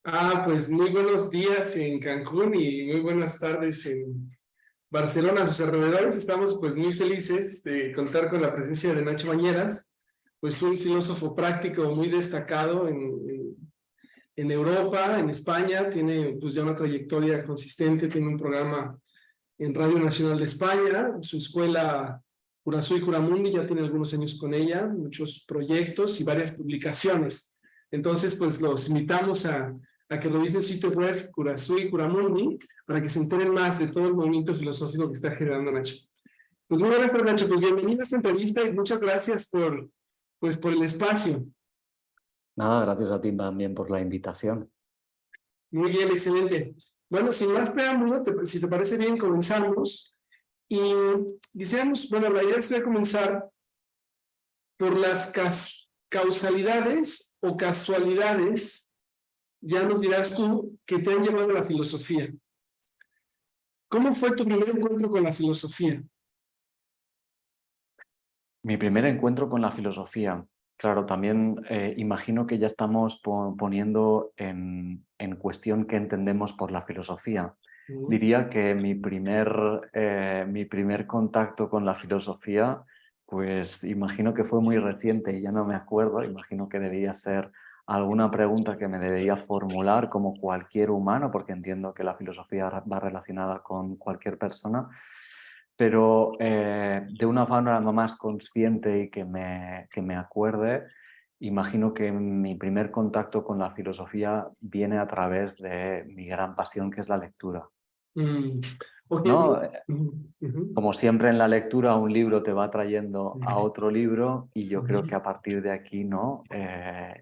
Pues muy buenos días en Cancún y muy buenas tardes en Barcelona, a sus alrededores. Estamos pues muy felices de contar con la presencia de Nacho Bañeras, pues un filósofo práctico muy destacado en Europa, en España. Tiene pues ya una trayectoria consistente, tiene un programa en Radio Nacional de España, su escuela Curazú y Curamundi, ya tiene algunos años con ella, muchos proyectos y varias publicaciones. Entonces, pues los invitamos a que revisen el sitio web Curazú y Curamundi para que se enteren más de todo el movimiento filosófico que está generando Nacho. Pues muy buenas tardes, Nacho, pues bienvenido a esta entrevista y muchas gracias por el espacio. Nada, gracias a ti también por la invitación. Muy bien, excelente. Bueno, sin más preámbulo, si te parece bien, comenzamos. Y quisiéramos, bueno, la idea sería comenzar por las causalidades o casualidades, ya nos dirás tú, que te han llevado a la filosofía. ¿Cómo fue tu primer encuentro con la filosofía? Mi primer encuentro con la filosofía. Claro, también imagino que ya estamos poniendo en cuestión qué entendemos por la filosofía. Diría que mi primer contacto con la filosofía, pues imagino que fue muy reciente y ya no me acuerdo. Imagino que debía ser alguna pregunta que me debía formular como cualquier humano, porque entiendo que la filosofía va relacionada con cualquier persona. Pero de una forma más consciente y que me acuerde, imagino que mi primer contacto con la filosofía viene a través de mi gran pasión, que es la lectura. Okay. ¿No? Como siempre en la lectura, un libro te va trayendo a otro libro y yo creo que a partir de aquí, ¿no?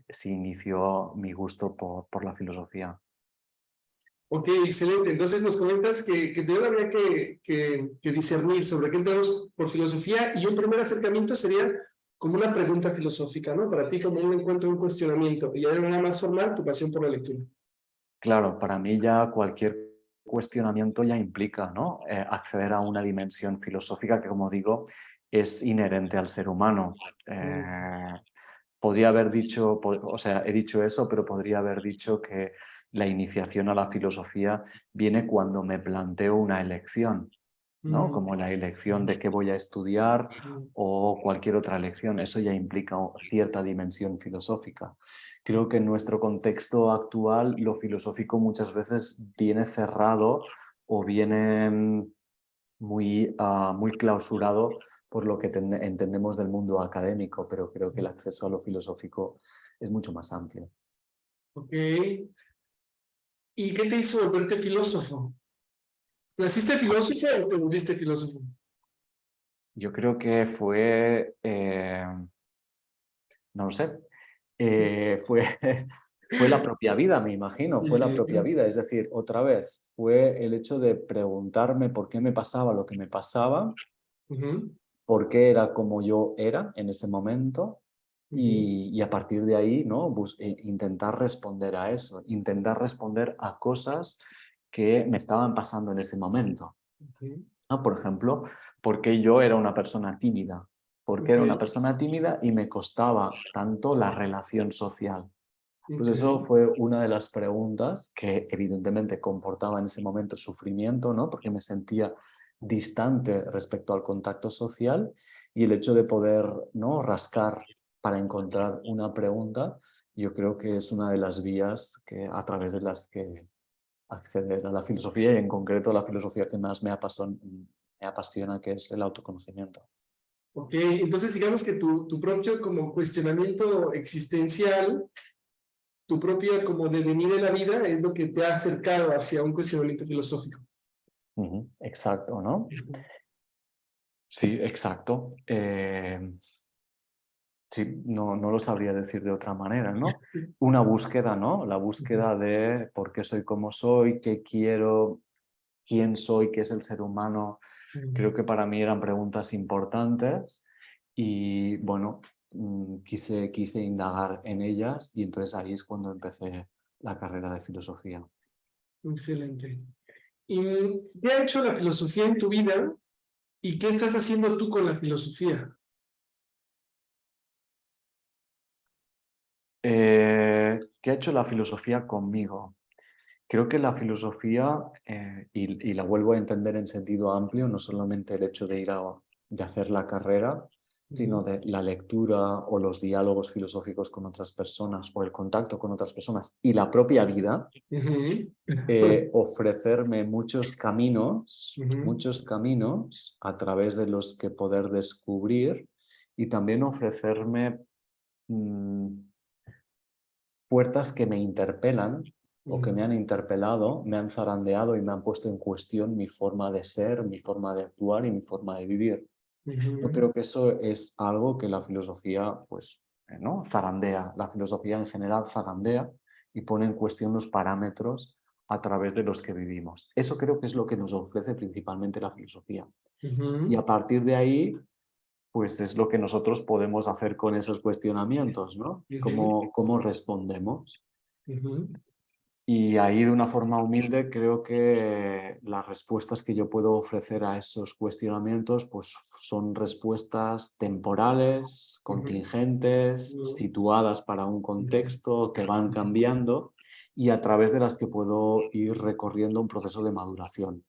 Se inició mi gusto por la filosofía. Ok, excelente. Entonces nos comentas que primero habría que discernir sobre qué entramos por filosofía y un primer acercamiento sería como una pregunta filosófica, ¿no? Para ti como un encuentro, un cuestionamiento y ya de manera más formal tu pasión por la lectura. Claro, para mí ya cualquier cuestionamiento ya implica, ¿no? Acceder a una dimensión filosófica que, como digo, es inherente al ser humano. Podría haber dicho, o sea, he dicho eso, pero podría haber dicho que la iniciación a la filosofía viene cuando me planteo una elección, ¿no? Como la elección de qué voy a estudiar o cualquier otra elección. Eso ya implica cierta dimensión filosófica. Creo que en nuestro contexto actual lo filosófico muchas veces viene cerrado o viene muy clausurado por lo que entendemos del mundo académico, pero creo que el acceso a lo filosófico es mucho más amplio. Ok. ¿Y qué te hizo volverte filósofo? ¿Naciste filósofo o te volviste filósofo? Yo creo que fue, no lo sé, fue, fue la propia vida, me imagino, fue la propia vida. Es decir, otra vez, fue el hecho de preguntarme por qué me pasaba lo que me pasaba, por qué era como yo era en ese momento y a partir de ahí, ¿no? Intentar responder a eso, intentar responder a cosas que me estaban pasando en ese momento, ¿no? Por ejemplo, ¿por qué yo era una persona tímida? ¿Por qué era una persona tímida y me costaba tanto la relación social? Pues eso fue una de las preguntas que evidentemente comportaba en ese momento sufrimiento, ¿no? Porque me sentía distante respecto al contacto social y el hecho de poder, ¿no? rascar para encontrar una pregunta, yo creo que es una de las vías a través de las que acceder a la filosofía y en concreto la filosofía que más me apasiona, que es el autoconocimiento. Ok, entonces digamos que tu propio como cuestionamiento existencial, tu propia como devenir en la vida es lo que te ha acercado hacia un cuestionamiento filosófico. Exacto, ¿no? Sí, exacto. Sí, no lo sabría decir de otra manera, ¿no? Una búsqueda, ¿no? La búsqueda de por qué soy como soy, qué quiero, quién soy, qué es el ser humano. Creo que para mí eran preguntas importantes y, bueno, quise indagar en ellas y entonces ahí es cuando empecé la carrera de filosofía. Excelente. ¿Y qué ha hecho la filosofía en tu vida y qué estás haciendo tú con la filosofía? ¿qué ha hecho la filosofía conmigo? Creo que la filosofía, y la vuelvo a entender en sentido amplio, no solamente el hecho de de hacer la carrera, sino de la lectura o los diálogos filosóficos con otras personas o el contacto con otras personas y la propia vida, ofrecerme muchos caminos a través de los que poder descubrir y también ofrecerme puertas que me interpelan o que me han interpelado, me han zarandeado y me han puesto en cuestión mi forma de ser, mi forma de actuar y mi forma de vivir. Yo creo que eso es algo que la filosofía, pues, ¿no? Zarandea. La filosofía en general zarandea y pone en cuestión los parámetros a través de los que vivimos. Eso creo que es lo que nos ofrece principalmente la filosofía. Y a partir de ahí, pues es lo que nosotros podemos hacer con esos cuestionamientos, ¿no? ¿Cómo respondemos? Y ahí de una forma humilde creo que las respuestas que yo puedo ofrecer a esos cuestionamientos pues son respuestas temporales, contingentes, situadas para un contexto, que van cambiando y a través de las que puedo ir recorriendo un proceso de maduración.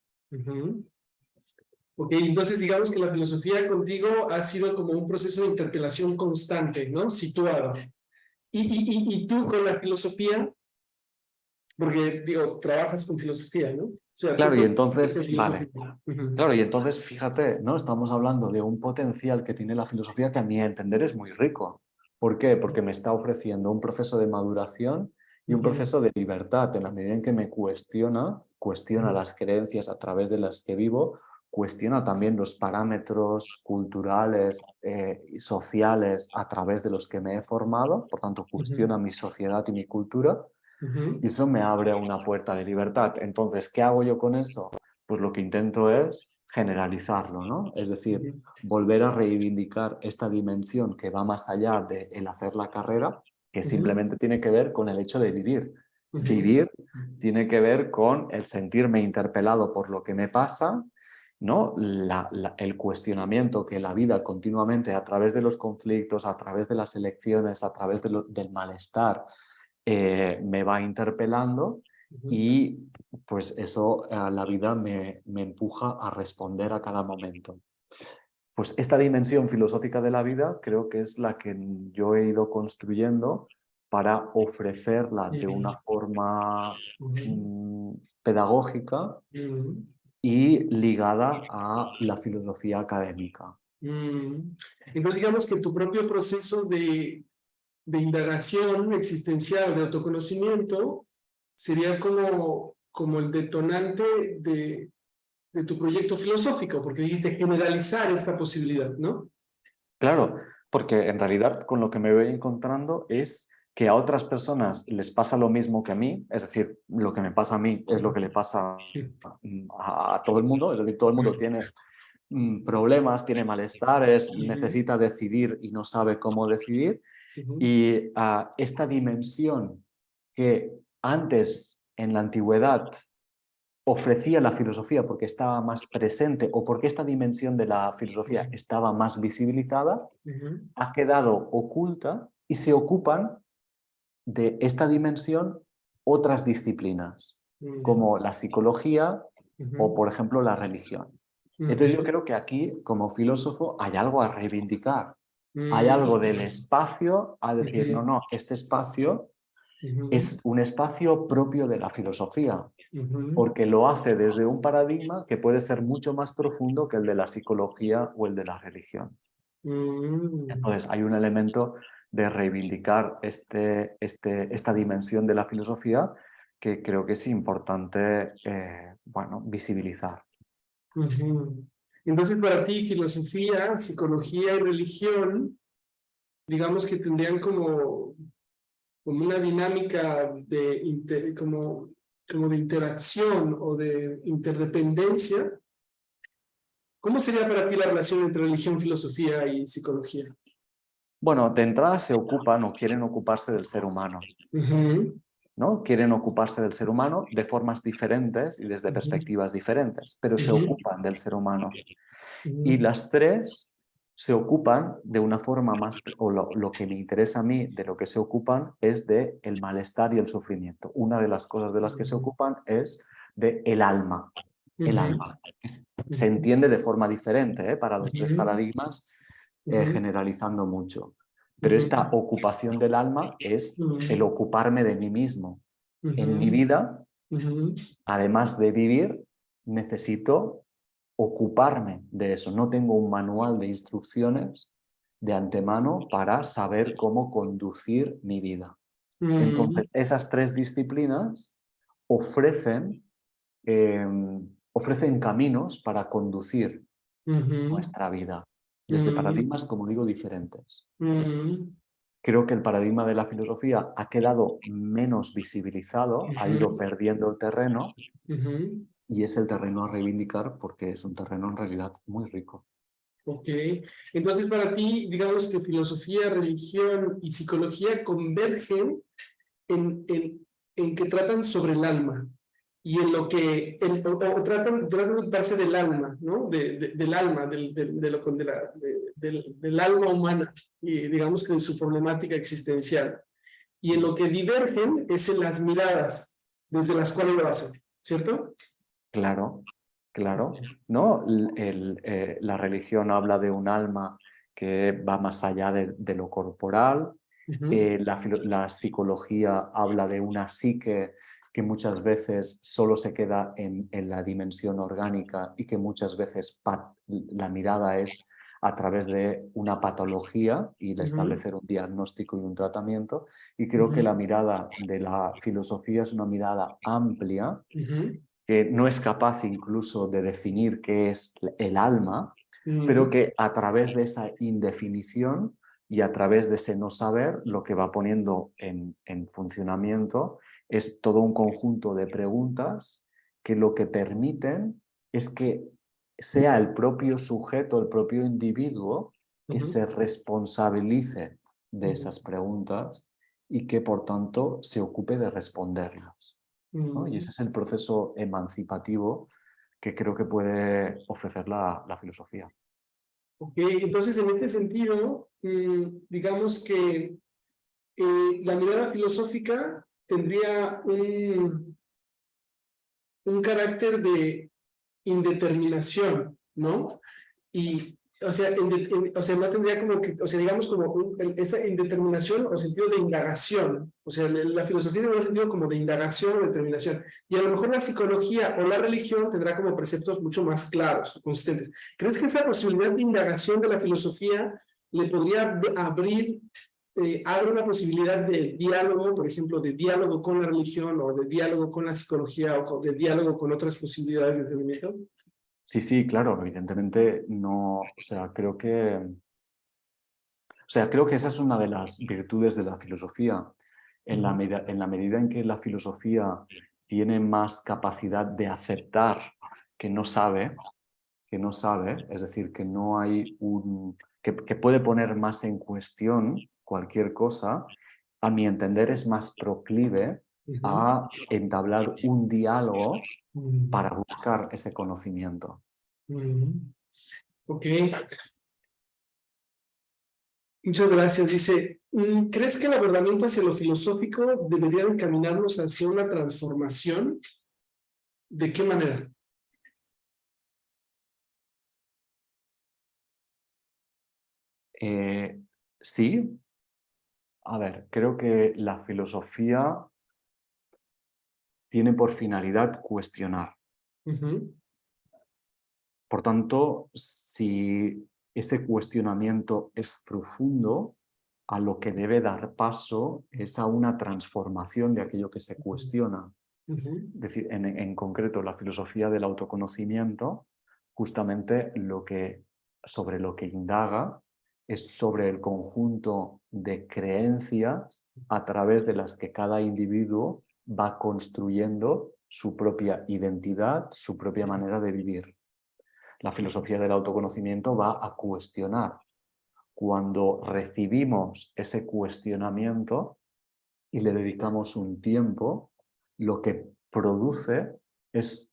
Ok, entonces digamos que la filosofía contigo ha sido como un proceso de interpelación constante, ¿no? Situado. Y tú con la filosofía, porque digo, trabajas con filosofía, ¿no? O sea, tú Claro, y profesas en entonces, filosofía. vale. Claro, y entonces fíjate, ¿no? Estamos hablando de un potencial que tiene la filosofía que a mi entender es muy rico. ¿Por qué? Porque me está ofreciendo un proceso de maduración y un proceso de libertad en la medida en que me cuestiona las creencias a través de las que vivo, cuestiona también los parámetros culturales y sociales a través de los que me he formado, por tanto cuestiona mi sociedad y mi cultura, y eso me abre una puerta de libertad. Entonces, ¿qué hago yo con eso? Pues lo que intento es generalizarlo, ¿no? Es decir, volver a reivindicar esta dimensión que va más allá de el hacer la carrera, que simplemente tiene que ver con el hecho de vivir. Vivir tiene que ver con el sentirme interpelado por lo que me pasa, ¿no? El cuestionamiento que la vida continuamente, a través de los conflictos, a través de las elecciones, a través del malestar, me va interpelando y pues eso la vida me empuja a responder a cada momento. Pues esta dimensión filosófica de la vida creo que es la que yo he ido construyendo para ofrecerla de una forma pedagógica y ligada a la filosofía académica. Entonces digamos que tu propio proceso de indagación existencial, de autoconocimiento, sería como el detonante de tu proyecto filosófico, porque dijiste generalizar esta posibilidad, ¿no? Claro, porque en realidad con lo que me voy encontrando es que a otras personas les pasa lo mismo que a mí, es decir, lo que me pasa a mí es lo que le pasa a todo el mundo, es decir, todo el mundo tiene problemas, tiene malestares, necesita decidir y no sabe cómo decidir. Y esta dimensión que antes en la antigüedad ofrecía la filosofía porque estaba más presente o porque esta dimensión de la filosofía estaba más visibilizada, ha quedado oculta y se ocupan de esta dimensión otras disciplinas, como la psicología o, por ejemplo, la religión. Entonces yo creo que aquí, como filósofo, hay algo a reivindicar. Hay algo del espacio a decir, no, este espacio es un espacio propio de la filosofía, porque lo hace desde un paradigma que puede ser mucho más profundo que el de la psicología o el de la religión. Entonces hay un elemento de reivindicar esta dimensión de la filosofía que creo que es importante visibilizar. Entonces para ti filosofía, psicología y religión, digamos que tendrían como una dinámica como de interacción o de interdependencia. ¿Cómo sería para ti la relación entre religión, filosofía y psicología? Bueno, de entrada se ocupan o quieren ocuparse del ser humano, ¿no? Quieren ocuparse del ser humano de formas diferentes y desde perspectivas diferentes, pero se ocupan del ser humano. Y las tres se ocupan de una forma más, o lo que me interesa a mí de lo que se ocupan es de el malestar y el sufrimiento. Una de las cosas de las que se ocupan es de el alma. El alma. Se entiende de forma diferente, para los tres paradigmas, generalizando mucho. Pero esta ocupación del alma es el ocuparme de mí mismo. En mi vida, además de vivir, necesito ocuparme de eso. No tengo un manual de instrucciones de antemano para saber cómo conducir mi vida. Entonces, esas tres disciplinas ofrecen, ofrecen caminos para conducir nuestra vida, desde paradigmas, como digo, diferentes. Creo que el paradigma de la filosofía ha quedado menos visibilizado, ha ido perdiendo el terreno, y es el terreno a reivindicar porque es un terreno en realidad muy rico. Ok, entonces para ti, digamos que filosofía, religión y psicología convergen en que tratan sobre el alma y en lo que, o tratan de ocuparse del alma, ¿no? Del alma, del alma humana, y digamos que de su problemática existencial. Y en lo que divergen es en las miradas desde las cuales lo hacen, ¿cierto? Claro, claro. ¿No? La religión habla de un alma que va más allá de lo corporal. La psicología habla de una psique que muchas veces solo se queda en la dimensión orgánica y que muchas veces la mirada es a través de una patología y de establecer un diagnóstico y un tratamiento. Y creo que la mirada de la filosofía es una mirada amplia que no es capaz incluso de definir qué es el alma, pero que a través de esa indefinición y a través de ese no saber, lo que va poniendo en funcionamiento es todo un conjunto de preguntas que lo que permiten es que sea el propio sujeto, el propio individuo, que se responsabilice de esas preguntas y que por tanto se ocupe de responderlas, ¿no? Y ese es el proceso emancipativo que creo que puede ofrecer la filosofía. Ok, entonces en este sentido, digamos que la mirada filosófica tendría un carácter de indeterminación, ¿no? Y, o sea, o sea, no tendría como que, o sea, digamos como esa indeterminación o sentido de indagación, o sea, la filosofía tiene un sentido como de indagación o determinación, y a lo mejor la psicología o la religión tendrá como preceptos mucho más claros, consistentes. ¿Crees que esa posibilidad de indagación de la filosofía le podría abrir, abre una posibilidad de diálogo, por ejemplo, de diálogo con la religión o de diálogo con la psicología o de diálogo con otras posibilidades de entendimiento? Sí, sí, claro, evidentemente no, o sea, creo que esa es una de las virtudes de la filosofía. En la medida en que la filosofía tiene más capacidad de aceptar que no sabe, es decir, que no hay que puede poner más en cuestión cualquier cosa, a mi entender es más proclive a entablar un diálogo para buscar ese conocimiento. Ok, muchas gracias. Dice, ¿crees que el abordamiento hacia lo filosófico debería encaminarnos hacia una transformación? ¿De qué manera? Sí, a ver, creo que la filosofía tiene por finalidad cuestionar. Por tanto, si ese cuestionamiento es profundo, a lo que debe dar paso es a una transformación de aquello que se cuestiona. Es decir, en concreto, la filosofía del autoconocimiento, justamente sobre lo que indaga es sobre el conjunto de creencias a través de las que cada individuo va construyendo su propia identidad, su propia manera de vivir. La filosofía del autoconocimiento va a cuestionar. Cuando recibimos ese cuestionamiento y le dedicamos un tiempo, lo que produce es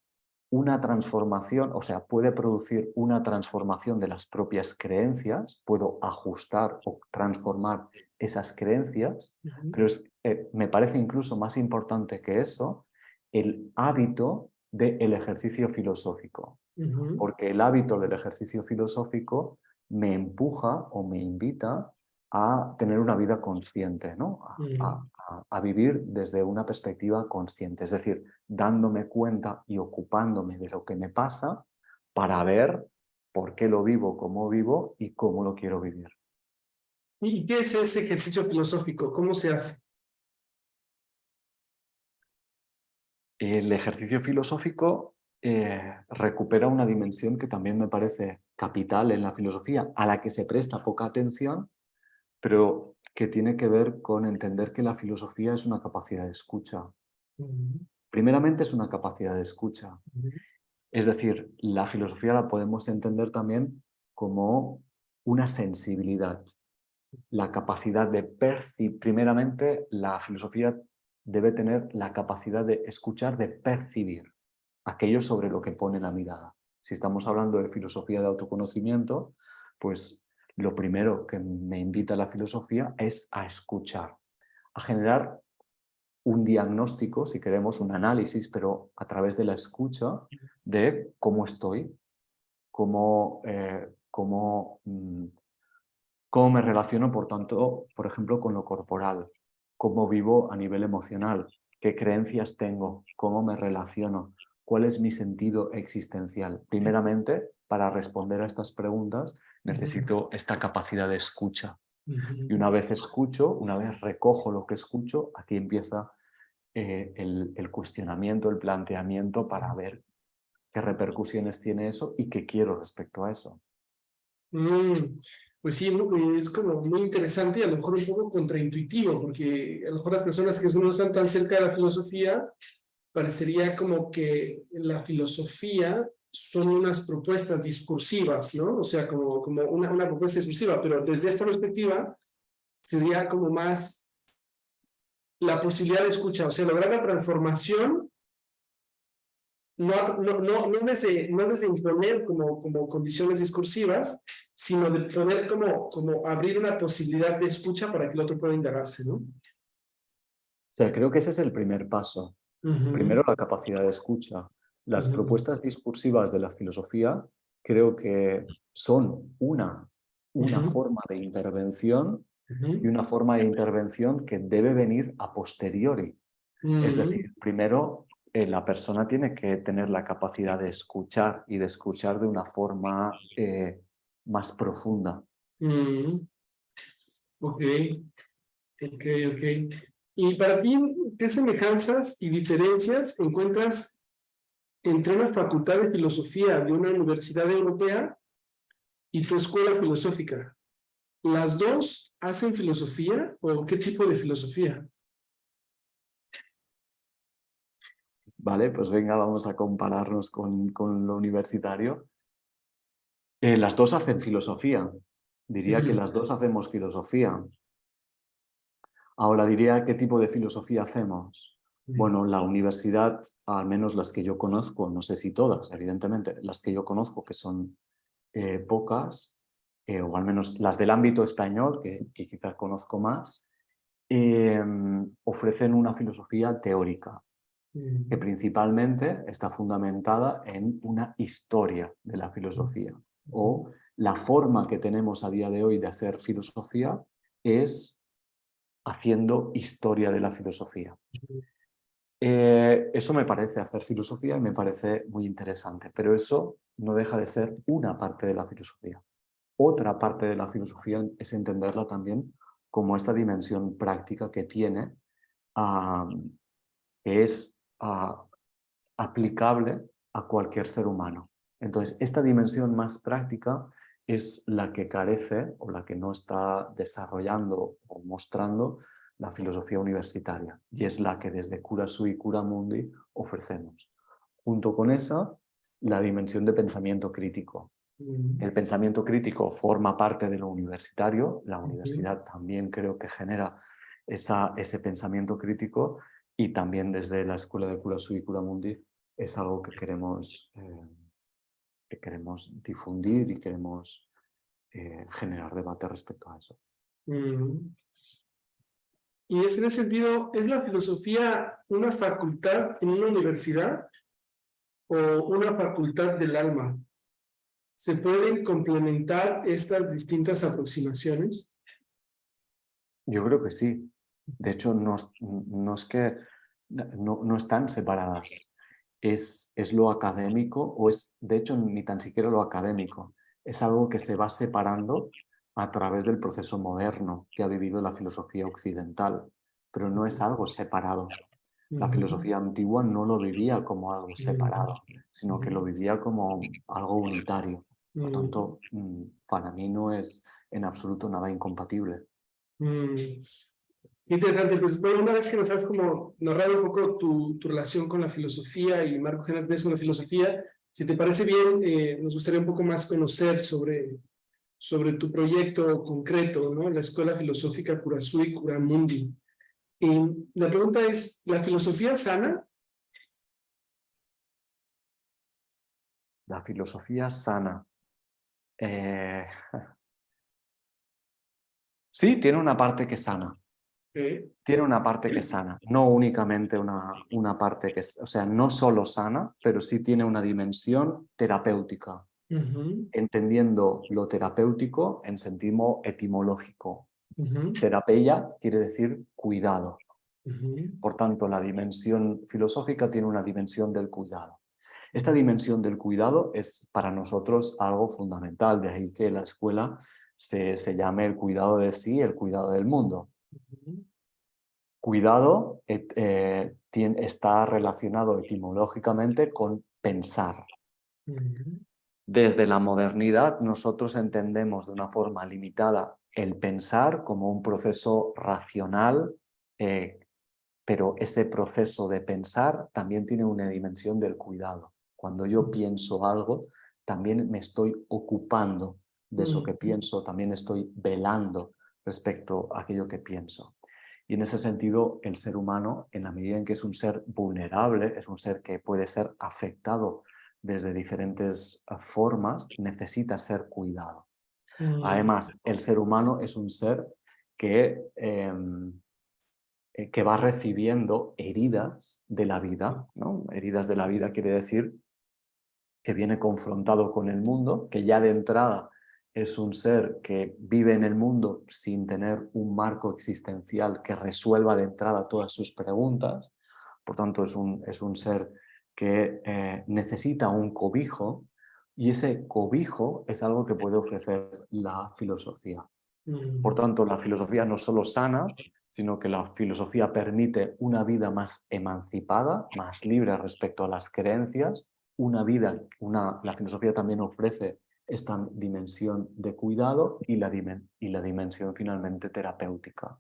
una transformación, o sea, puede producir una transformación de las propias creencias, puedo ajustar o transformar esas creencias, pero me parece incluso más importante que eso el hábito del ejercicio filosófico, porque el hábito del ejercicio filosófico me empuja o me invita a tener una vida consciente, ¿no? A vivir desde una perspectiva consciente, es decir, dándome cuenta y ocupándome de lo que me pasa para ver por qué lo vivo, cómo vivo y cómo lo quiero vivir. ¿Y qué es ese ejercicio filosófico? ¿Cómo se hace? El ejercicio filosófico recupera una dimensión que también me parece capital en la filosofía, a la que se presta poca atención, pero que tiene que ver con entender que la filosofía es una capacidad de escucha. Primeramente es una capacidad de escucha. Es decir, la filosofía la podemos entender también como una sensibilidad, la capacidad de percibir. Primeramente, la filosofía debe tener la capacidad de escuchar, de percibir aquello sobre lo que pone la mirada. Si estamos hablando de filosofía de autoconocimiento, pues lo primero que me invita la filosofía es a escuchar, a generar un diagnóstico, si queremos, un análisis, pero a través de la escucha de cómo estoy, cómo, cómo me relaciono, por tanto, por ejemplo, con lo corporal, cómo vivo a nivel emocional, qué creencias tengo, cómo me relaciono, cuál es mi sentido existencial. Primeramente, para responder a estas preguntas, necesito esta capacidad de escucha. Y una vez escucho, una vez recojo lo que escucho, aquí empieza el cuestionamiento, el planteamiento para ver qué repercusiones tiene eso y qué quiero respecto a eso. Pues sí, es como muy interesante y a lo mejor un poco contraintuitivo, porque a lo mejor las personas que no están tan cerca de la filosofía, parecería como que la filosofía son unas propuestas discursivas, ¿no? O sea, como una propuesta discursiva, pero desde esta perspectiva sería como más la posibilidad de escuchar, o sea, lograr la transformación no desde imponer como condiciones discursivas, sino de poder como abrir una posibilidad de escucha para que el otro pueda indagarse, ¿no? O sea, creo que ese es el primer paso. Primero, la capacidad de escucha. Las propuestas discursivas de la filosofía creo que son una forma de intervención y una forma de intervención que debe venir a posteriori. Es decir, primero la persona tiene que tener la capacidad de escuchar y de escuchar de una forma más profunda. Ok, ok, ok. Y para ti, ¿qué semejanzas y diferencias encuentras entre una facultad de filosofía de una universidad europea y tu escuela filosófica? ¿Las dos hacen filosofía o qué tipo de filosofía? Vale, pues venga, vamos a compararnos con lo universitario. Las dos hacen filosofía. Diría que las dos hacemos filosofía. Ahora diría qué tipo de filosofía hacemos. Bueno, la universidad, al menos las que yo conozco, no sé si todas, evidentemente, las que yo conozco, que son pocas, o al menos las del ámbito español, que quizás conozco más, ofrecen una filosofía teórica, que principalmente está fundamentada en una historia de la filosofía. O la forma que tenemos a día de hoy de hacer filosofía es haciendo historia de la filosofía. Eso me parece hacer filosofía y me parece muy interesante, pero eso no deja de ser una parte de la filosofía. Otra parte de la filosofía es entenderla también como esta dimensión práctica que tiene, que es aplicable a cualquier ser humano. Entonces, esta dimensión más práctica es la que carece o la que no está desarrollando o mostrando la filosofía universitaria, y es la que desde Cura Sui Cura Mundi ofrecemos. Junto con esa, la dimensión de pensamiento crítico. El pensamiento crítico forma parte de lo universitario, la universidad también creo que genera ese pensamiento crítico, y también desde la Escuela de Cura Sui Cura Mundi es algo que queremos difundir y queremos generar debate respecto a eso. Y en ese sentido, ¿es la filosofía una facultad en una universidad o una facultad del alma? ¿Se pueden complementar estas distintas aproximaciones? Yo creo que sí. De hecho, no están separadas. Es lo académico, o es, de hecho, ni tan siquiera lo académico. Es algo que se va separando a través del proceso moderno que ha vivido la filosofía occidental, pero no es algo separado. La filosofía antigua no lo vivía como algo separado, sino que lo vivía como algo unitario. Por tanto, para mí no es en absoluto nada incompatible. Interesante, pues bueno, una vez que nos has como narrado un poco tu relación con la filosofía y marco general que tienes con la filosofía, si te parece bien, nos gustaría un poco más conocer sobre tu proyecto concreto, ¿no? La Escuela Filosófica Curazú Curamundi. Y la pregunta es, ¿la filosofía sana? La filosofía sana. Sí, tiene una parte que sana. Tiene una parte que sana, no únicamente una parte que, o sea, no solo sana, pero sí tiene una dimensión terapéutica, entendiendo lo terapéutico en sentido etimológico. Terapia quiere decir cuidado. Por tanto, la dimensión filosófica tiene una dimensión del cuidado. Esta dimensión del cuidado es para nosotros algo fundamental, de ahí que la escuela se llame el cuidado de sí, el cuidado del mundo. Cuidado está relacionado etimológicamente con pensar. Desde la modernidad nosotros entendemos de una forma limitada el pensar como un proceso racional, pero ese proceso de pensar también tiene una dimensión del cuidado. Cuando yo pienso algo, también me estoy ocupando de eso que pienso, también estoy velando respecto a aquello que pienso. Y en ese sentido, el ser humano, en la medida en que es un ser vulnerable, es un ser que puede ser afectado desde diferentes formas, necesita ser cuidado. Además, el ser humano es un ser que va recibiendo heridas de la vida, ¿no? Heridas de la vida quiere decir que viene confrontado con el mundo, que ya de entrada es un ser que vive en el mundo sin tener un marco existencial que resuelva de entrada todas sus preguntas. Por tanto, es un ser que necesita un cobijo, y ese cobijo es algo que puede ofrecer la filosofía. Por tanto, la filosofía no solo sana, sino que la filosofía permite una vida más emancipada, más libre respecto a las creencias, la filosofía también ofrece esta dimensión de cuidado y la dimensión finalmente terapéutica.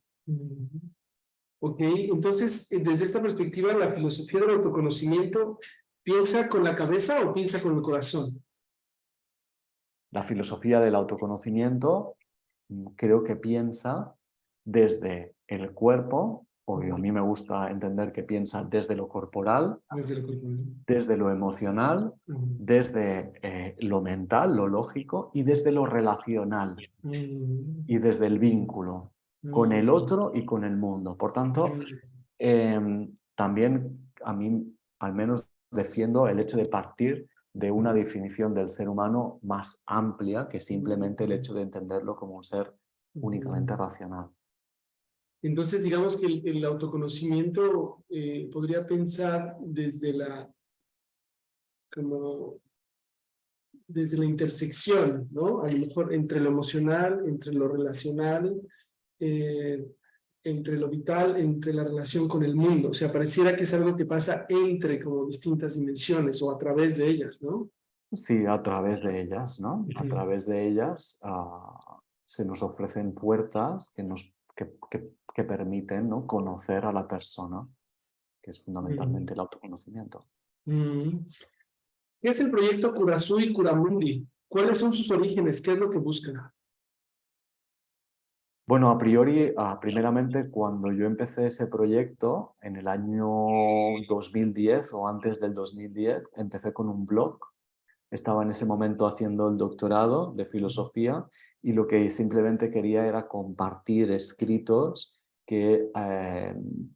Ok, entonces, desde esta perspectiva, ¿la filosofía del autoconocimiento piensa con la cabeza o piensa con el corazón? La filosofía del autoconocimiento creo que piensa desde el cuerpo, o a mí me gusta entender que piensa desde lo corporal, desde lo emocional, desde lo mental, lo lógico, y desde lo relacional, y desde el vínculo con el otro y con el mundo. Por tanto, también a mí al menos defiendo el hecho de partir de una definición del ser humano más amplia que simplemente el hecho de entenderlo como un ser únicamente racional. Entonces, digamos que el autoconocimiento podría pensar desde la intersección, ¿no? A lo mejor entre lo emocional, entre lo relacional, entre lo vital, entre la relación con el mundo. O sea, pareciera que es algo que pasa entre como distintas dimensiones o a través de ellas, ¿no? Sí, a través de ellas, ¿no? A través de ellas se nos ofrecen puertas que permiten, ¿no?, conocer a la persona, que es fundamentalmente el autoconocimiento. ¿Qué es el proyecto Curazú y Curamundi? ¿Cuáles son sus orígenes? ¿Qué es lo que buscan? Bueno, a priori, primeramente, cuando yo empecé ese proyecto en el año 2010 o antes del 2010, empecé con un blog. Estaba en ese momento haciendo el doctorado de filosofía y lo que simplemente quería era compartir escritos que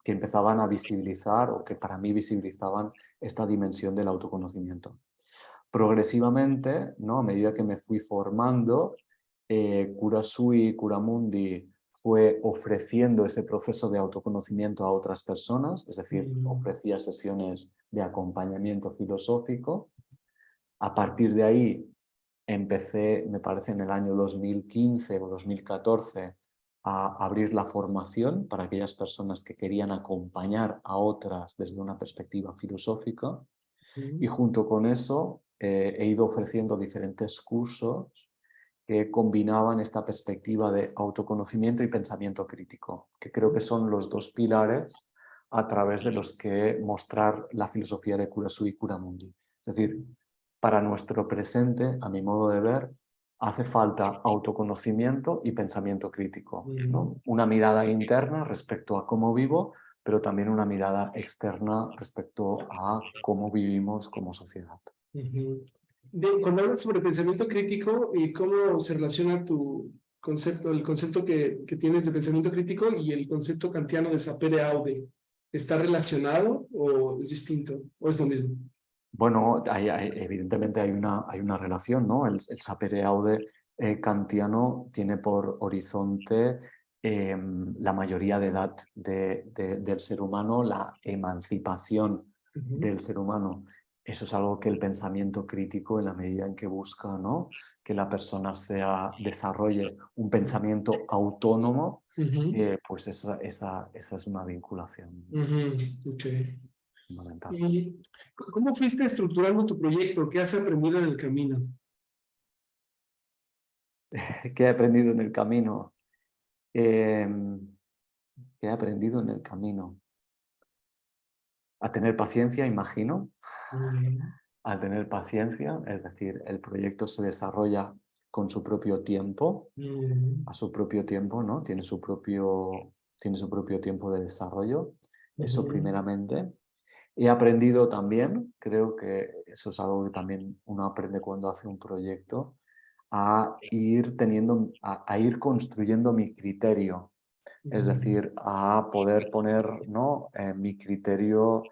empezaban a visibilizar o que para mí visibilizaban esta dimensión del autoconocimiento. Progresivamente, ¿no? A medida que me fui formando, Kurasui Kuramundi fue ofreciendo ese proceso de autoconocimiento a otras personas, es decir, ofrecía sesiones de acompañamiento filosófico. A partir de ahí empecé, me parece en el año 2015 o 2014, a abrir la formación para aquellas personas que querían acompañar a otras desde una perspectiva filosófica. Y junto con eso he ido ofreciendo diferentes cursos que combinaban esta perspectiva de autoconocimiento y pensamiento crítico, que creo que son los dos pilares a través de los que mostrar la filosofía de Kurasui Kuramundi. Es decir, para nuestro presente, a mi modo de ver, hace falta autoconocimiento y pensamiento crítico, ¿no? Una mirada interna respecto a cómo vivo, pero también una mirada externa respecto a cómo vivimos como sociedad. Cuando hablas sobre pensamiento crítico y cómo se relaciona tu concepto, el concepto que tienes de pensamiento crítico y el concepto kantiano de sapere aude, ¿está relacionado o es distinto o es lo mismo? Bueno, evidentemente hay una relación, ¿no? El sapere aude kantiano tiene por horizonte la mayoría de edad del ser humano, la emancipación del ser humano. Eso es algo que el pensamiento crítico, en la medida en que busca, ¿no? Que la persona desarrolle un pensamiento autónomo, pues esa es una vinculación Okay. fundamental. ¿Y cómo fuiste estructurando tu proyecto? ¿Qué has aprendido en el camino? ¿Qué he aprendido en el camino? ¿Qué he aprendido en el camino? A tener paciencia, imagino. A tener paciencia, es decir, el proyecto se desarrolla con su propio tiempo, a su propio tiempo, ¿no? Tiene su propio tiempo de desarrollo. Eso primeramente. He aprendido también, creo que eso es algo que también uno aprende cuando hace un proyecto, a ir construyendo mi criterio. Es decir, a poder poner, ¿no? Mi criterio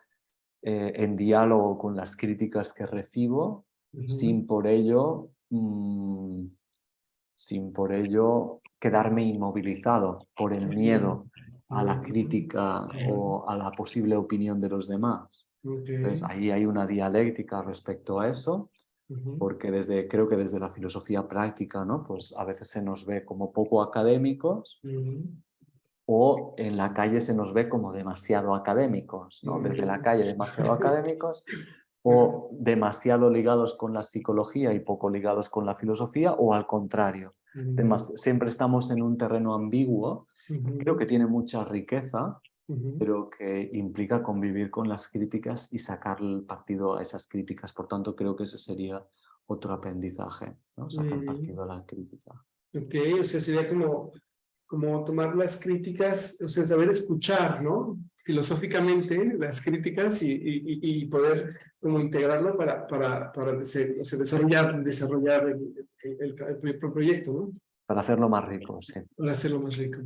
en diálogo con las críticas que recibo, sin por ello quedarme inmovilizado por el miedo a la crítica o a la posible opinión de los demás. Entonces, ahí hay una dialéctica respecto a eso, porque creo que desde la filosofía práctica, ¿no? Pues a veces se nos ve como poco académicos, o en la calle se nos ve como demasiado académicos, ¿no? Desde la calle demasiado académicos, o demasiado ligados con la psicología y poco ligados con la filosofía, o al contrario. Siempre estamos en un terreno ambiguo, que creo que tiene mucha riqueza, pero que implica convivir con las críticas y sacar el partido a esas críticas. Por tanto, creo que ese sería otro aprendizaje, ¿no? Sacar partido a la crítica. Ok, o sea, sería como tomar las críticas, o sea, saber escuchar, ¿no? Filosóficamente las críticas y poder como integrarlo para o sea, desarrollar el proyecto, ¿no? Para hacerlo más rico, sí. Para hacerlo más rico.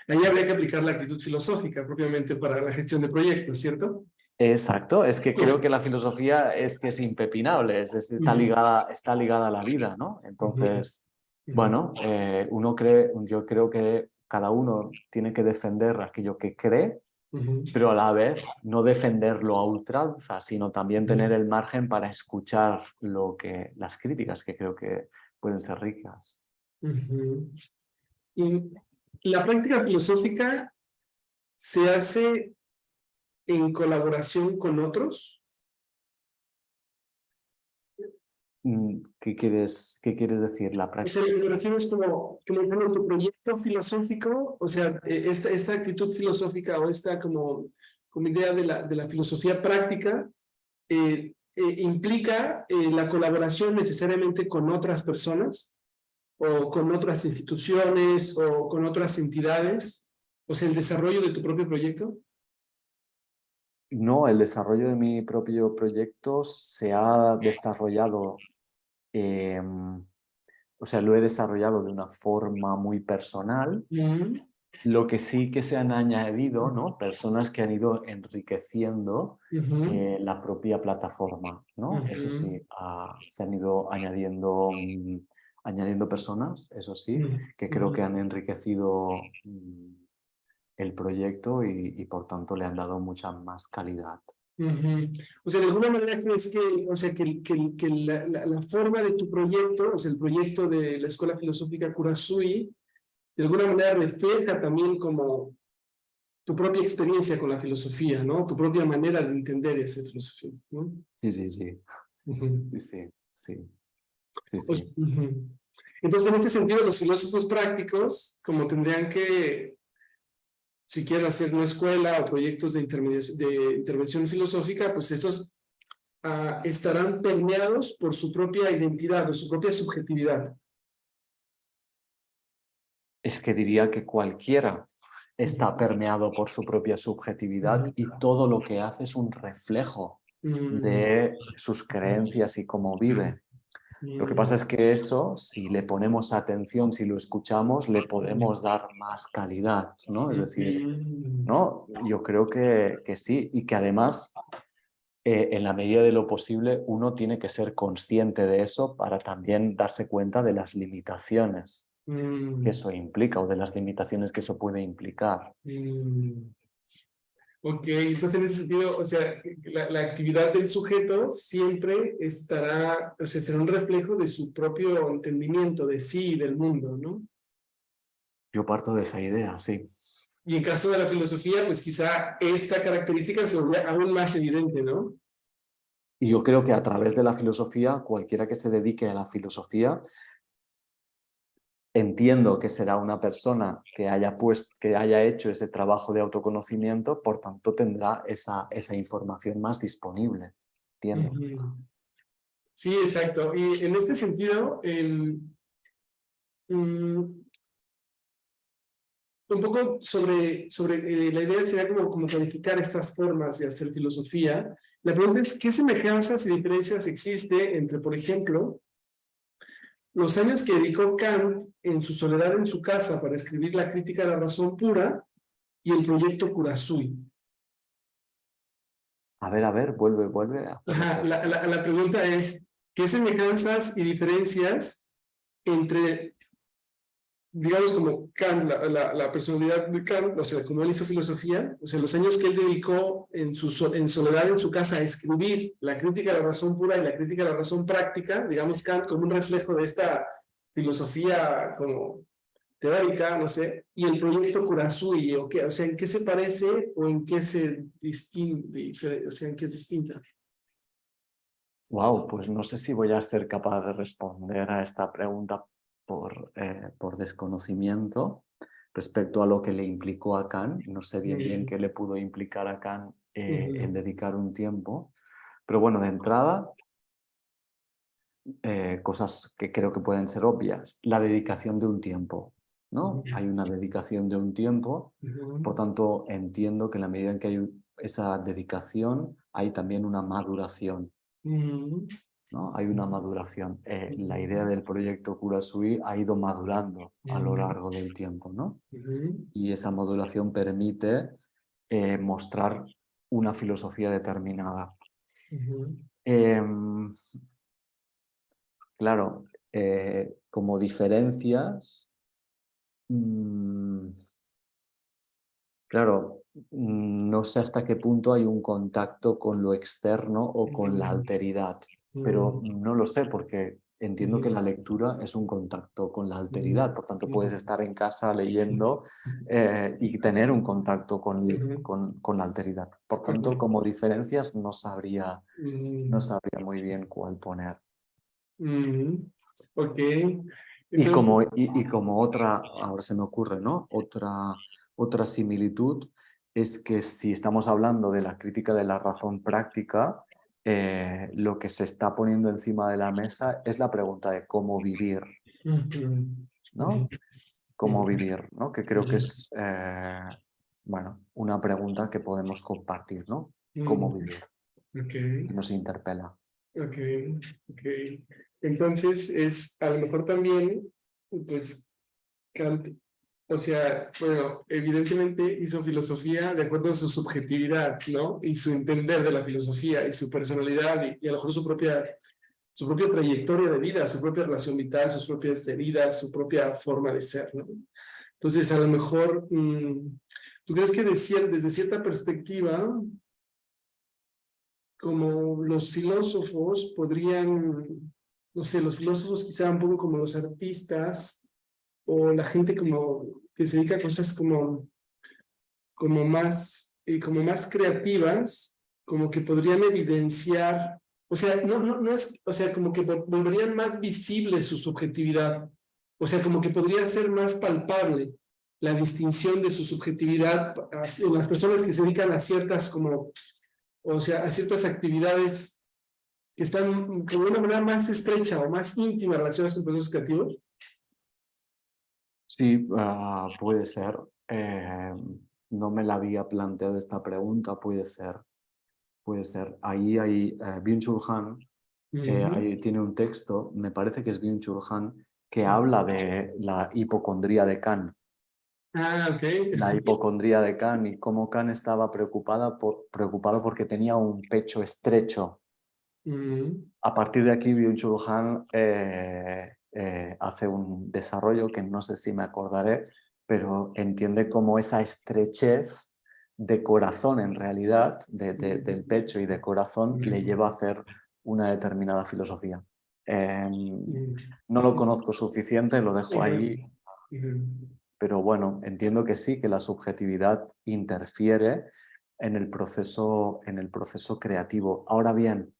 Ahí habría que aplicar la actitud filosófica propiamente para la gestión de proyectos, ¿cierto? Exacto, es que creo que la filosofía es impepinable, está ligada a la vida, ¿no? Entonces, bueno, yo creo que cada uno tiene que defender aquello que cree, pero a la vez no defenderlo a ultranza, sino también tener el margen para escuchar las críticas, que creo que pueden ser ricas. Y la práctica filosófica se hace en colaboración con otros. ¿Qué quieres decir? La O práctica. sea, lo que me refiero es como tu proyecto filosófico, o sea, esta actitud filosófica o esta como idea de la filosofía práctica implica la colaboración necesariamente con otras personas o con otras instituciones o con otras entidades? O sea, el desarrollo de tu propio proyecto. No, el desarrollo de mi propio proyecto se ha desarrollado, o sea, lo he desarrollado de una forma muy personal. Lo que sí que se han añadido, ¿no? Personas que han ido enriqueciendo la propia plataforma, ¿no? Eso sí, se han ido añadiendo personas, eso sí, que creo que han enriquecido el proyecto y por tanto le han dado mucha más calidad. O sea, de alguna manera crees que, o sea, que la forma de tu proyecto, o sea, el proyecto de la Escuela Filosófica Kurasui, de alguna manera refleja también como tu propia experiencia con la filosofía, ¿no? Tu propia manera de entender esa filosofía, ¿no? Sí, sí, sí, Ujú. sí, sí, sí, sí, sí. Pues, entonces, en este sentido, los filósofos prácticos, como tendrían que, si quieren hacer una escuela o proyectos de intervención filosófica, pues esos estarán permeados por su propia identidad o su propia subjetividad. Es que diría que cualquiera está permeado por su propia subjetividad y todo lo que hace es un reflejo de sus creencias y cómo vive. Lo que pasa es que eso, si le ponemos atención, si lo escuchamos, le podemos dar más calidad, ¿no? Es decir, ¿no? Yo creo que sí, y que además, en la medida de lo posible, uno tiene que ser consciente de eso para también darse cuenta de las limitaciones que eso implica o de las limitaciones que eso puede implicar. Ok, entonces en ese sentido, o sea, la actividad del sujeto siempre estará, o sea, será un reflejo de su propio entendimiento de sí y del mundo, ¿no? Yo parto de esa idea, sí. Y en caso de la filosofía, pues quizá esta característica se vuelve aún más evidente, ¿no? Y yo creo que a través de la filosofía, cualquiera que se dedique a la filosofía, entiendo que será una persona que haya hecho ese trabajo de autoconocimiento, por tanto tendrá esa información más disponible. Entiendo. Sí, exacto. Y en este sentido, un poco sobre la idea sería como clarificar estas formas de hacer filosofía. La pregunta es, ¿qué semejanzas y diferencias existe entre, por ejemplo, los años que dedicó Kant en su soledad en su casa para escribir la crítica de la razón pura y el proyecto Kurasui? A ver, vuelve a hacerlo Ajá, todo. la pregunta es, ¿qué semejanzas y diferencias entre, digamos, como Kant, la personalidad de Kant, o sea, como él hizo filosofía, o sea, los años que él dedicó en soledad en su casa a escribir la crítica de la razón pura y la crítica de la razón práctica, digamos, Kant como un reflejo de esta filosofía como teórica, no sé, y el proyecto Kurasui, o sea, ¿en qué se parece o en qué se distingue, o sea, en qué es distinta? Wow, pues no sé si voy a ser capaz de responder a esta pregunta por desconocimiento respecto a lo que le implicó a Kant. No sé bien qué le pudo implicar a Kant el dedicar un tiempo. Pero bueno, de entrada, cosas que creo que pueden ser obvias. La dedicación de un tiempo, ¿no? Hay una dedicación de un tiempo, por tanto, entiendo que en la medida en que hay esa dedicación, hay también una maduración. ¿No? Hay una maduración. La idea del proyecto Kurasui ha ido madurando a lo largo del tiempo, ¿no? Y esa maduración permite mostrar una filosofía determinada. Em, claro, como diferencias, claro, no sé hasta qué punto hay un contacto con lo externo o con la alteridad, pero no lo sé porque entiendo que la lectura es un contacto con la alteridad, por tanto puedes estar en casa leyendo y tener un contacto con la alteridad. Por tanto, como diferencias no sabría muy bien cuál poner. Ok, Y entonces, como otra, ahora se me ocurre, ¿no? Otra similitud es que si estamos hablando de la crítica de la razón práctica, lo que se está poniendo encima de la mesa es la pregunta de cómo vivir. ¿no? ¿Cómo vivir? ¿No? Que creo que es, bueno, una pregunta que podemos compartir, ¿no? ¿Cómo vivir? Okay. Que nos interpela. Ok, ok. Entonces es a lo mejor también, pues, Kant, o sea, bueno, evidentemente hizo filosofía de acuerdo a su subjetividad, ¿no? Y su entender de la filosofía y su personalidad y a lo mejor su propia trayectoria de vida, su propia relación vital, sus propias heridas, su propia forma de ser, ¿no? Entonces, a lo mejor, ¿tú crees que desde cierta perspectiva, como los filósofos podrían, no sé, los filósofos quizá un poco como los artistas o la gente como que se dedica a cosas como más creativas, como que podrían evidenciar, o sea, no es, o sea, como que volverían más visible su subjetividad, o sea, como que podría ser más palpable la distinción de su subjetividad en las personas que se dedican a ciertas como, o sea, a ciertas actividades que están de una manera más estrecha o más íntima relacionadas con procesos creativos. Sí, puede ser. No me la había planteado esta pregunta, puede ser. Puede ser. Ahí hay Byung-Chul Han, ahí tiene un texto, me parece que es Byung-Chul Han, que habla de la hipocondría de Kant. Ah, ok. La hipocondría de Kant y cómo Kant estaba preocupado porque tenía un pecho estrecho. A partir de aquí, Byung-Chul Han hace un desarrollo que no sé si me acordaré, pero entiende cómo esa estrechez de corazón, en realidad, del pecho y de corazón, le lleva a hacer una determinada filosofía. No lo conozco suficiente, lo dejo ahí, pero bueno, entiendo que sí, que la subjetividad interfiere en el proceso creativo. Ahora bien,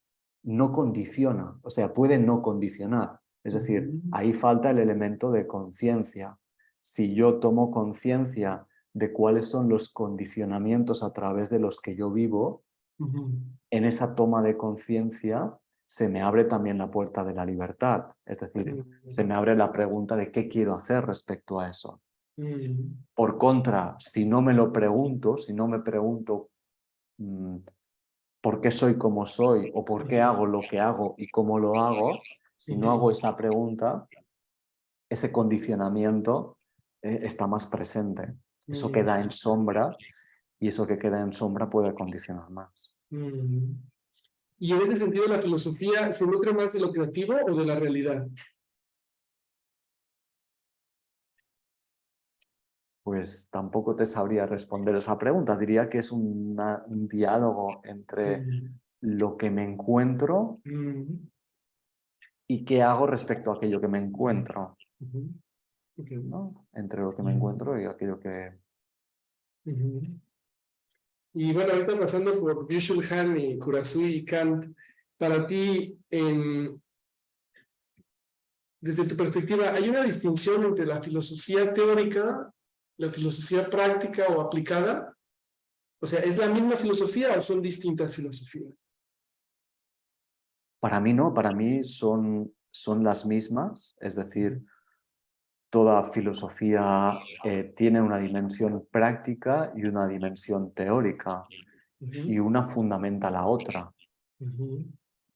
no condiciona, o sea, puede no condicionar. Es decir, ahí falta el elemento de conciencia. Si yo tomo conciencia de cuáles son los condicionamientos a través de los que yo vivo, en esa toma de conciencia se me abre también la puerta de la libertad. Es decir, se me abre la pregunta de qué quiero hacer respecto a eso. Por contra, si no me lo pregunto, si no me pregunto por qué soy como soy o por qué hago lo que hago y cómo lo hago, si no hago esa pregunta, ese condicionamiento está más presente. Eso queda en sombra y eso que queda en sombra puede condicionar más. Y en ese sentido, la filosofía se nutre más de lo creativo o de la realidad. Pues tampoco te sabría responder esa pregunta. Diría que es un diálogo entre lo que me encuentro y qué hago respecto a aquello que me encuentro. ¿No? Entre lo que me encuentro y aquello que... Y bueno, ahorita pasando por Byung-Chul Han y Kurazui y Kant, para ti, desde tu perspectiva, ¿hay una distinción entre la filosofía teórica, la filosofía práctica o aplicada? O sea, ¿es la misma filosofía o son distintas filosofías? Para mí no, para mí son las mismas, es decir, toda filosofía tiene una dimensión práctica y una dimensión teórica, y una fundamenta la otra,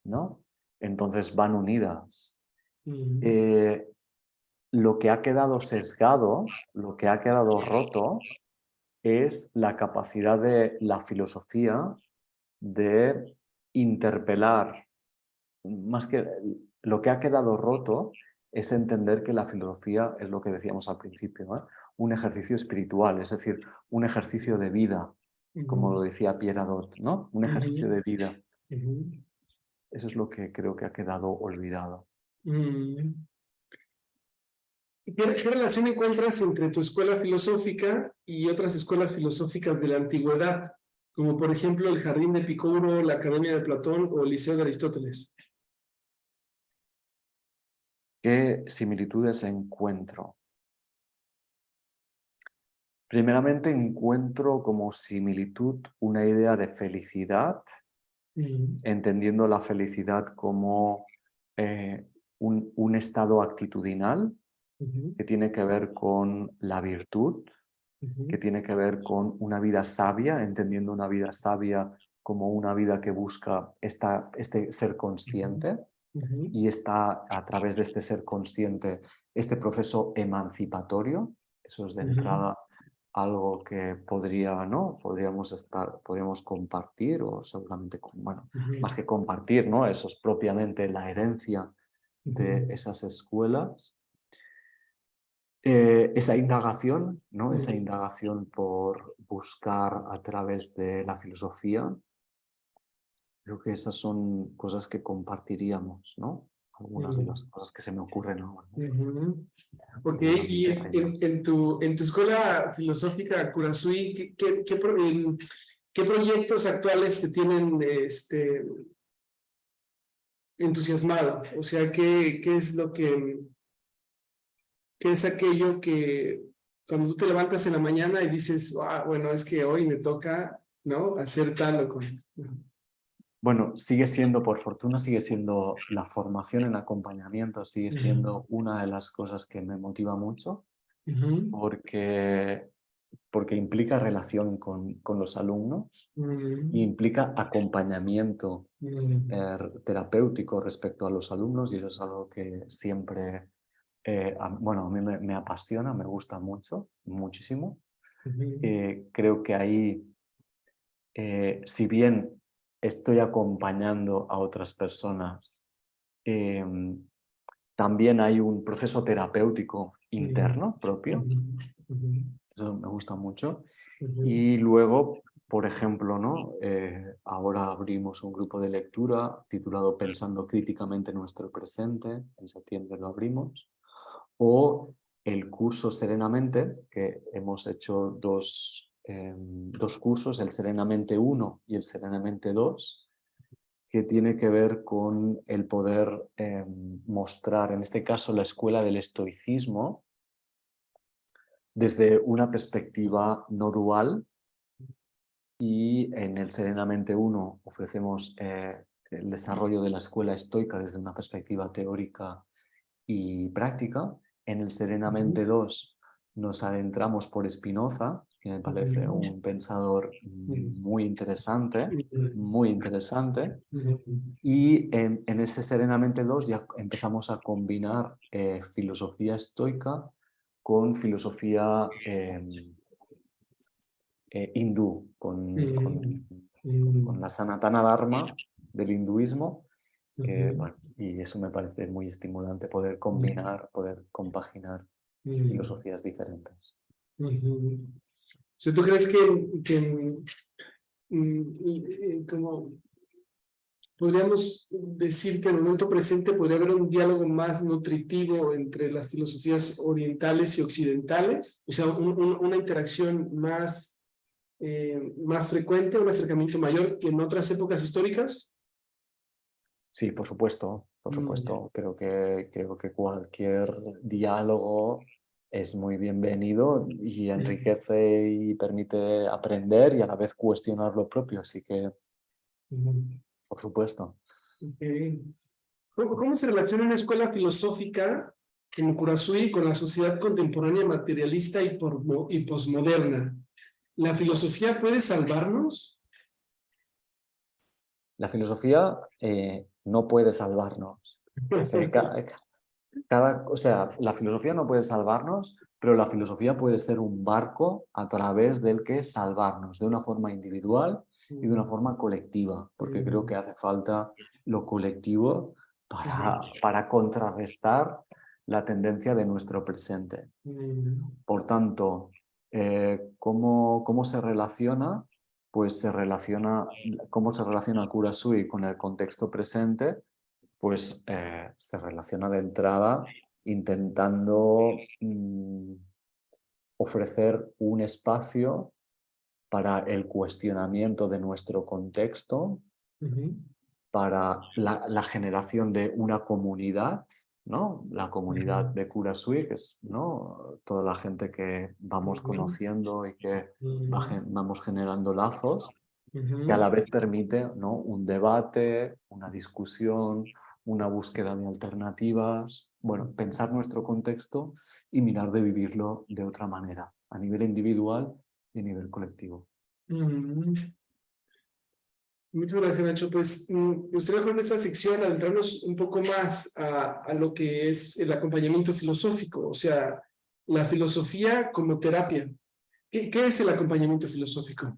¿no? Entonces van unidas. Lo que ha quedado sesgado, lo que ha quedado roto, es la capacidad de la filosofía de interpelar. Más que lo que ha quedado roto es entender que la filosofía es lo que decíamos al principio, ¿no? Un ejercicio espiritual, es decir, un ejercicio de vida, como lo decía Pierre Hadot, ¿no? Un ejercicio de vida. Eso es lo que creo que ha quedado olvidado. ¿Qué relación encuentras entre tu escuela filosófica y otras escuelas filosóficas de la antigüedad, como por ejemplo el Jardín de Epicuro, la Academia de Platón o el Liceo de Aristóteles? ¿Qué similitudes encuentro? Primeramente encuentro como similitud una idea de felicidad, entendiendo la felicidad como un estado actitudinal Ujú, que tiene que ver con la virtud, que ujú, tiene que ver con una vida sabia, entendiendo una vida sabia como una vida que busca este ser ujú, consciente ujú, y está a través de este ser consciente, este proceso emancipatorio. Eso es de ujú, entrada algo que ¿no? Podríamos compartir o seguramente, bueno, más ujú, que compartir, ¿no? Eso es propiamente la herencia de ujú, esas escuelas. Esa indagación, ¿no? Esa ujú, indagación por buscar a través de la filosofía, creo que esas son cosas que compartiríamos, ¿no? Algunas de ujú, las cosas que se me ocurren ahora, ¿no? ujú. Ok, y Seguramente hay más. en tu escuela filosófica Curaçui, ¿qué proyectos actuales te tienen entusiasmado? O sea, ¿qué es qué es aquello que cuando tú te levantas en la mañana y dices, "Ah, bueno, es que hoy me toca, ¿no? Hacer tal o con... Bueno, sigue siendo, por fortuna, sigue siendo la formación en acompañamiento, sigue Ujú, siendo una de las cosas que me motiva mucho ujú, porque, porque implica relación con los alumnos y ujú, implica acompañamiento ujú, terapéutico respecto a los alumnos y eso es algo que siempre, bueno, a mí me apasiona, me gusta mucho, muchísimo. ujú, Creo que ahí, si bien estoy acompañando a otras personas, em, también hay un proceso terapéutico ujú, interno propio, ujú, ujú, eso me gusta mucho. ujú, Y luego, por ejemplo, ¿no? Ahora abrimos un grupo de lectura titulado Pensando críticamente nuestro presente, en septiembre lo abrimos, o el curso Serenamente, que hemos hecho dos cursos, el Serenamente 1 y el Serenamente 2, que tiene que ver con el poder mostrar, en este caso, la escuela del estoicismo desde una perspectiva no dual. Y en el Serenamente 1 ofrecemos el desarrollo de la escuela estoica desde una perspectiva teórica y práctica. En el ujú, Serenamente 2 nos adentramos por Spinoza, que me parece ujú, un pensador ujú, muy interesante, ujú, muy interesante. ujú, Y en ese Serenamente 2 ya empezamos a combinar filosofía estoica con filosofía hindú, con la Sanatana Dharma del hinduismo, que, ujú, bueno, y eso me parece muy estimulante, poder ujú, combinar, poder compaginar ujú, filosofías diferentes. ujú. O sea, ¿tú crees que como podríamos decir que en el momento presente podría haber un diálogo más nutritivo entre las filosofías orientales y occidentales? O sea, una interacción más frecuente, un acercamiento mayor que en otras épocas históricas? Sí, por supuesto, por Mm, supuesto. Creo que cualquier diálogo es muy bienvenido y mm, enriquece y permite aprender y a la vez cuestionar lo propio. Así que, mm, por supuesto. ok. ¿Cómo se relaciona una escuela filosófica en Curaçui con la sociedad contemporánea materialista y posmoderna? ¿La filosofía puede salvarnos? La filosofía no puede salvarnos. O sea, o sea, la filosofía no puede salvarnos, pero la filosofía puede ser un barco a través del que salvarnos de una forma individual y de una forma colectiva, porque creo que hace falta lo colectivo para contrarrestar la tendencia de nuestro presente. Por tanto, ¿cómo se relaciona? Pues ¿cómo se relaciona Curaçui con el contexto presente? Pues se relaciona de entrada intentando ofrecer un espacio para el cuestionamiento de nuestro contexto, para la generación de una comunidad, ¿no? La comunidad de Curaçui, que es, ¿no? Toda la gente que vamos conociendo y que vamos generando lazos, que a la vez permite, ¿no? Un debate, una discusión, una búsqueda de alternativas, bueno, pensar nuestro contexto y mirar de vivirlo de otra manera, a nivel individual y a nivel colectivo. Muchas gracias, Nacho. Pues me gustaría con esta sección adentrarnos un poco más a lo que es el acompañamiento filosófico, o sea, la filosofía como terapia. ¿Qué es el acompañamiento filosófico?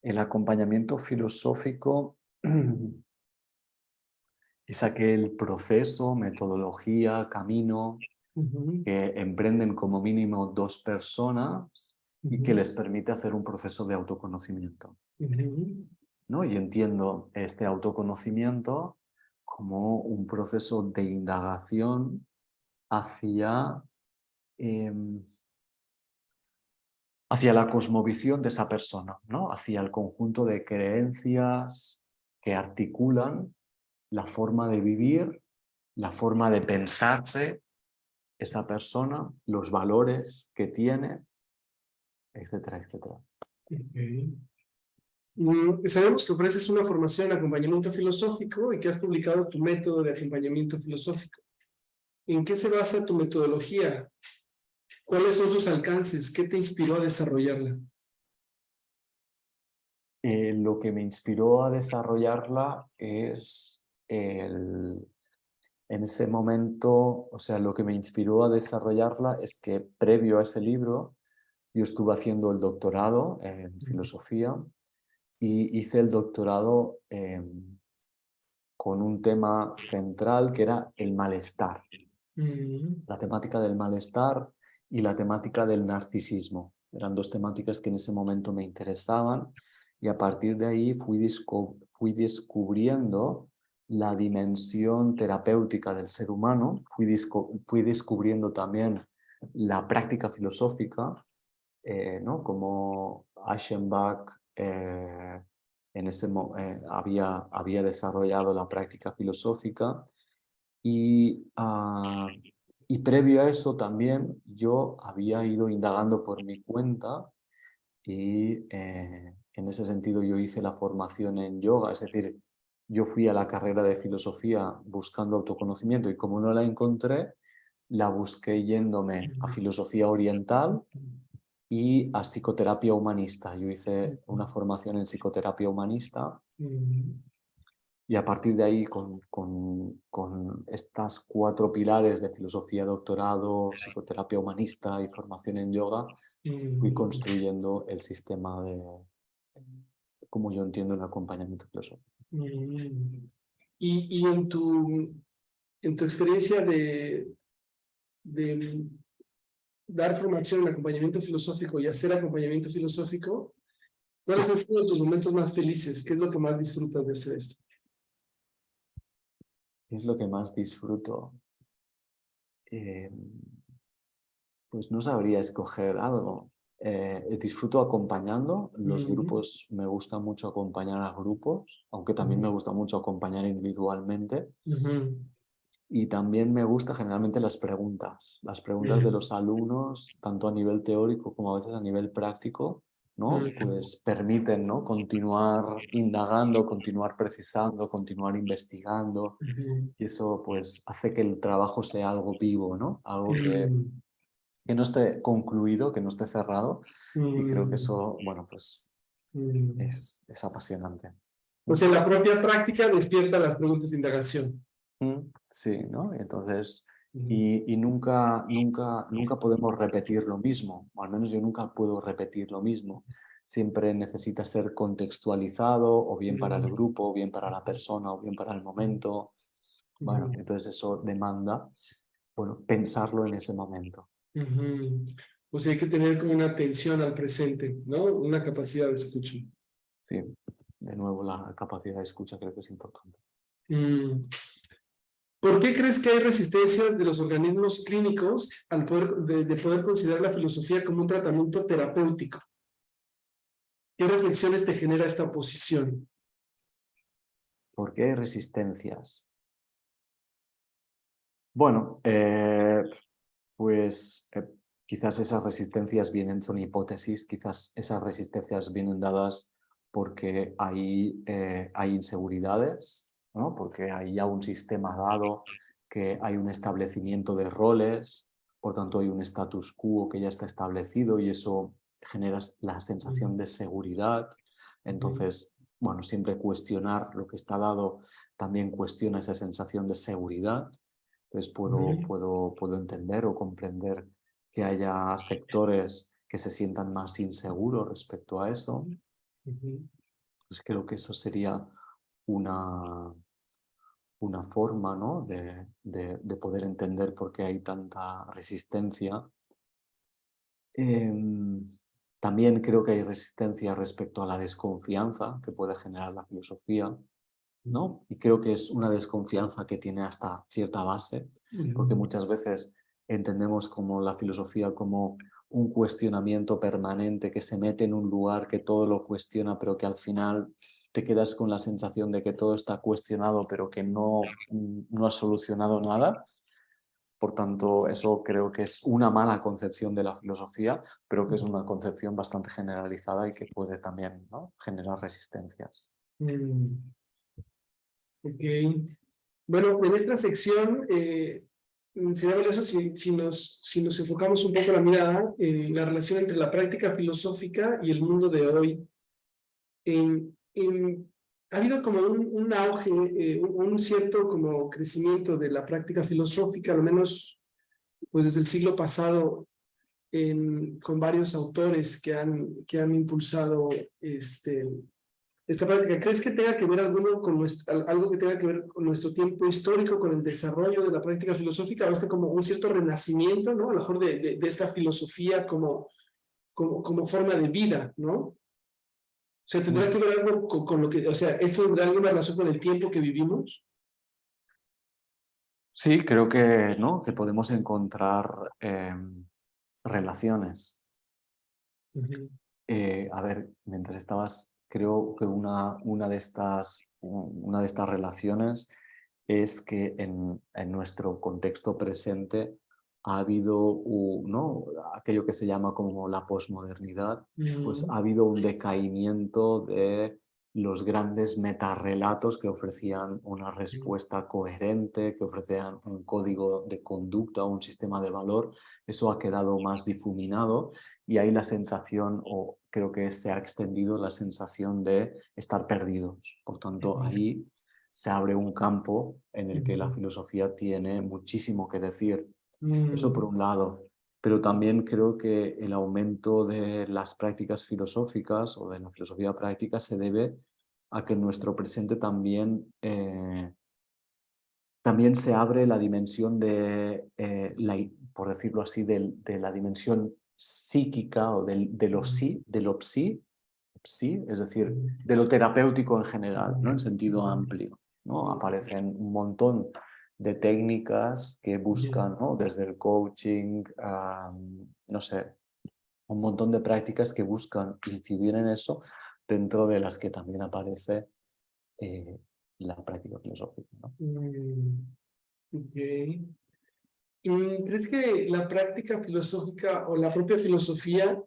El acompañamiento filosófico es aquel proceso, metodología, camino que emprenden como mínimo dos personas y que les permite hacer un proceso de autoconocimiento, ¿no? Y entiendo este autoconocimiento como un proceso de indagación hacia, hacia la cosmovisión de esa persona, ¿no? Hacia el conjunto de creencias que articulan la forma de vivir, la forma de pensarse esa persona, los valores que tiene, etcétera, etcétera. Sabemos que ofreces una formación en acompañamiento filosófico y que has publicado tu método de acompañamiento filosófico. ¿En qué se basa tu metodología? ¿Cuáles son sus alcances? ¿Qué te inspiró a desarrollarla? Lo que me inspiró a desarrollarla es en ese momento, o sea, lo que me inspiró a desarrollarla es que previo a ese libro yo estuve haciendo el doctorado en filosofía y hice el doctorado con un tema central que era el malestar, la temática del malestar y la temática del narcisismo. Eran dos temáticas que en ese momento me interesaban y a partir de ahí fui descubriendo la dimensión terapéutica del ser humano, fui descubriendo también la práctica filosófica, ¿no? Como Aschenbach había desarrollado la práctica filosófica y previo a eso también yo había ido indagando por mi cuenta y en ese sentido yo hice la formación en yoga, es decir, yo fui a la carrera de filosofía buscando autoconocimiento y como no la encontré, la busqué yéndome a filosofía oriental y a psicoterapia humanista. Yo hice una formación en psicoterapia humanista y a partir de ahí, con estas 4 pilares de filosofía, doctorado, psicoterapia humanista y formación en yoga, fui construyendo el sistema de, como yo entiendo, el acompañamiento filosófico. Y en tu experiencia de dar formación en acompañamiento filosófico y hacer acompañamiento filosófico, ¿cuáles han sido tus momentos más felices? ¿Qué es lo que más disfrutas de hacer esto? ¿Qué es lo que más disfruto? Pues no sabría escoger algo. Disfruto acompañando. Los grupos, me gusta mucho acompañar a grupos, aunque también me gusta mucho acompañar individualmente. Y también me gusta generalmente las preguntas de los alumnos, tanto a nivel teórico como a veces a nivel práctico, ¿no? Pues permiten, ¿no? Continuar indagando, continuar precisando, continuar investigando. Y eso pues hace que el trabajo sea algo vivo, ¿no? Algo que no esté concluido, que no esté cerrado. Y creo que eso, bueno, pues es apasionante. O sea, la propia práctica despierta las preguntas de indagación. Sí, ¿no? Entonces, y nunca podemos repetir lo mismo, o al menos yo nunca puedo repetir lo mismo. Siempre necesita ser contextualizado, o bien para el grupo, o bien para la persona, o bien para el momento. Bueno, entonces eso demanda, bueno, pensarlo en ese momento. O sea, hay que tener como una atención al presente, ¿no? Una capacidad de escucha. Sí, de nuevo la capacidad de escucha creo que es importante. ¿Por qué crees que hay resistencia de los organismos clínicos al poder, de poder considerar la filosofía como un tratamiento terapéutico? ¿Qué reflexiones te genera esta oposición? ¿Por qué hay resistencias? Bueno, pues quizás esas resistencias son hipótesis, quizás esas resistencias vienen dadas porque hay inseguridades ¿no? Porque hay ya un sistema dado, que hay un establecimiento de roles, por tanto hay un status quo que ya está establecido y eso genera la sensación de seguridad. Entonces, bueno, siempre cuestionar lo que está dado también cuestiona esa sensación de seguridad. Entonces puedo entender o comprender que haya sectores que se sientan más inseguros respecto a eso. Pues creo que eso sería una, una forma, ¿no? de poder entender por qué hay tanta resistencia. Em, También creo que hay resistencia respecto a la desconfianza que puede generar la filosofía, ¿no? Y creo que es una desconfianza que tiene hasta cierta base, porque muchas veces entendemos como la filosofía como un cuestionamiento permanente que se mete en un lugar que todo lo cuestiona, pero que al final te quedas con la sensación de que todo está cuestionado, pero que no ha solucionado nada. Por tanto, eso creo que es una mala concepción de la filosofía, pero que es una concepción bastante generalizada y que puede también, ¿no? generar resistencias. Ok. Bueno, en esta sección sería valioso si nos enfocamos un poco la mirada en la relación entre la práctica filosófica y el mundo de hoy. Ha habido como un auge, un cierto como crecimiento de la práctica filosófica, al menos pues desde el siglo pasado, con varios autores que han impulsado esta práctica. ¿Crees que tenga que ver algo que tenga que ver con nuestro tiempo histórico, con el desarrollo de la práctica filosófica, o como un cierto renacimiento, ¿no? A lo mejor de esta filosofía como forma de vida, ¿no? O sea, ¿tendrá que ver algo con lo que, o sea, esto tendrá alguna relación con el tiempo que vivimos? Sí, creo que, ¿no? que podemos encontrar relaciones. A ver, mientras estabas, creo que una de estas relaciones es que en nuestro contexto presente ha habido ¿no? aquello que se llama como la posmodernidad, pues ha habido un decaimiento de los grandes metarrelatos que ofrecían una respuesta coherente, que ofrecían un código de conducta, un sistema de valor. Eso ha quedado más difuminado y hay la sensación, o creo que se ha extendido la sensación de estar perdidos. Por tanto, ahí se abre un campo en el que la filosofía tiene muchísimo que decir. Eso por un lado. Pero también creo que el aumento de las prácticas filosóficas o de la filosofía práctica se debe a que en nuestro presente también se abre la dimensión por decirlo así, de la dimensión psíquica o de lo psi, es decir, de lo terapéutico en general, ¿no? En sentido amplio, ¿no? Aparecen un montón de técnicas que buscan, ¿no? Desde el coaching, no sé, un montón de prácticas que buscan incidir en eso, dentro de las que también aparece eh, la práctica filosófica, ¿no? Ok. ¿Crees que la práctica filosófica o la propia filosofía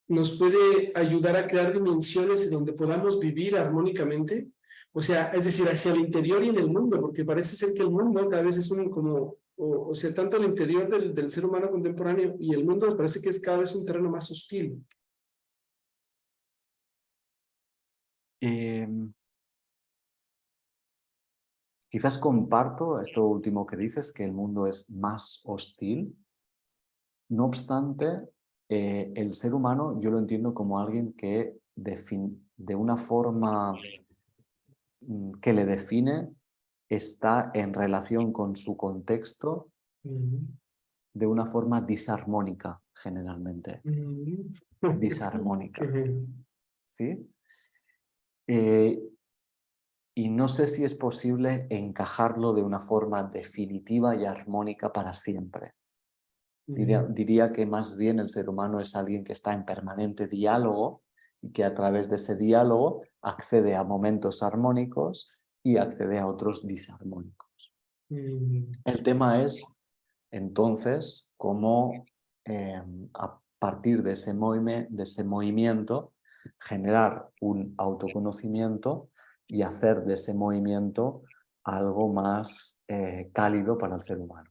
nos puede ayudar a crear dimensiones en donde podamos vivir armónicamente? O sea, es decir, hacia el interior y en el mundo, porque parece ser que el mundo cada vez es o sea, tanto el interior del ser humano contemporáneo y el mundo parece que es cada vez un terreno más hostil. Em, Quizás comparto esto último que dices, que el mundo es más hostil. No obstante, el ser humano yo lo entiendo como alguien que de una forma que le define está en relación con su contexto de una forma disarmónica, generalmente. Disarmónica, ¿sí? Eh, y no sé si es posible encajarlo de una forma definitiva y armónica para siempre. Diría que más bien el ser humano es alguien que está en permanente diálogo y que a través de ese diálogo accede a momentos armónicos y accede a otros disarmónicos. El tema es, entonces, cómo a partir de ese movimiento generar un autoconocimiento y hacer de ese movimiento algo más cálido para el ser humano.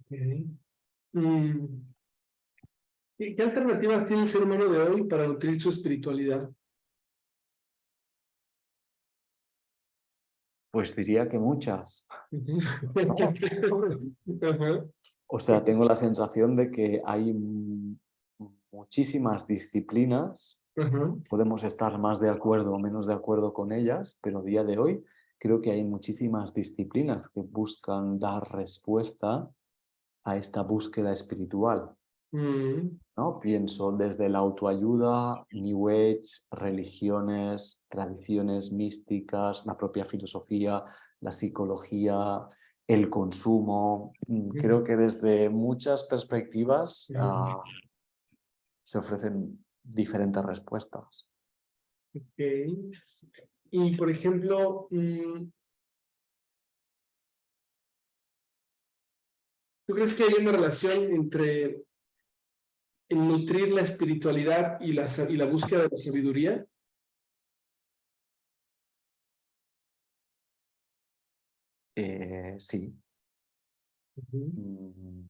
Okay. Mm. ¿Qué alternativas tiene el ser humano de hoy para nutrir su espiritualidad? Pues diría que muchas. Ujú. ¿No? Ajá, O sea, tengo la sensación de que hay muchísimas disciplinas, ajá. podemos estar más de acuerdo o menos de acuerdo con ellas, pero a día de hoy creo que hay muchísimas disciplinas que buscan dar respuesta a esta búsqueda espiritual, Mm, ¿no? Pienso desde la autoayuda, New Age, religiones, tradiciones místicas, la propia filosofía, la psicología, el consumo. Creo que desde muchas perspectivas mm, se ofrecen diferentes respuestas. ok. Y por ejemplo, ¿tú crees que hay una relación entre el nutrir la espiritualidad y la búsqueda de la sabiduría? Sí. Ujú, Mm,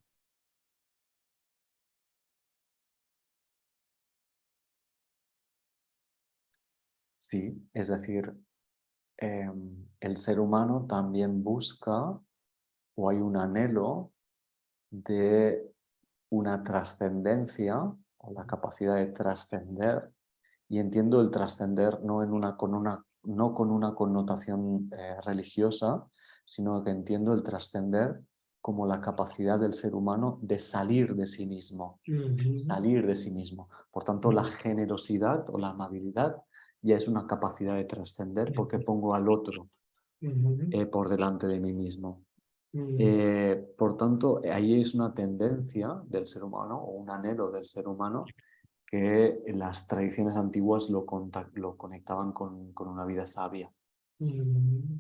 sí, es decir, el ser humano también busca o hay un anhelo de una trascendencia o la capacidad de trascender, y entiendo el trascender no, no con una connotación religiosa, sino que entiendo el trascender como la capacidad del ser humano de salir de sí mismo, ujú, salir de sí mismo. Por tanto, la generosidad o la amabilidad ya es una capacidad de trascender porque pongo al otro ujú, por delante de mí mismo. ujú, Por tanto, ahí es una tendencia del ser humano o un anhelo del ser humano que las tradiciones antiguas lo conectaban con una vida sabia. ujú.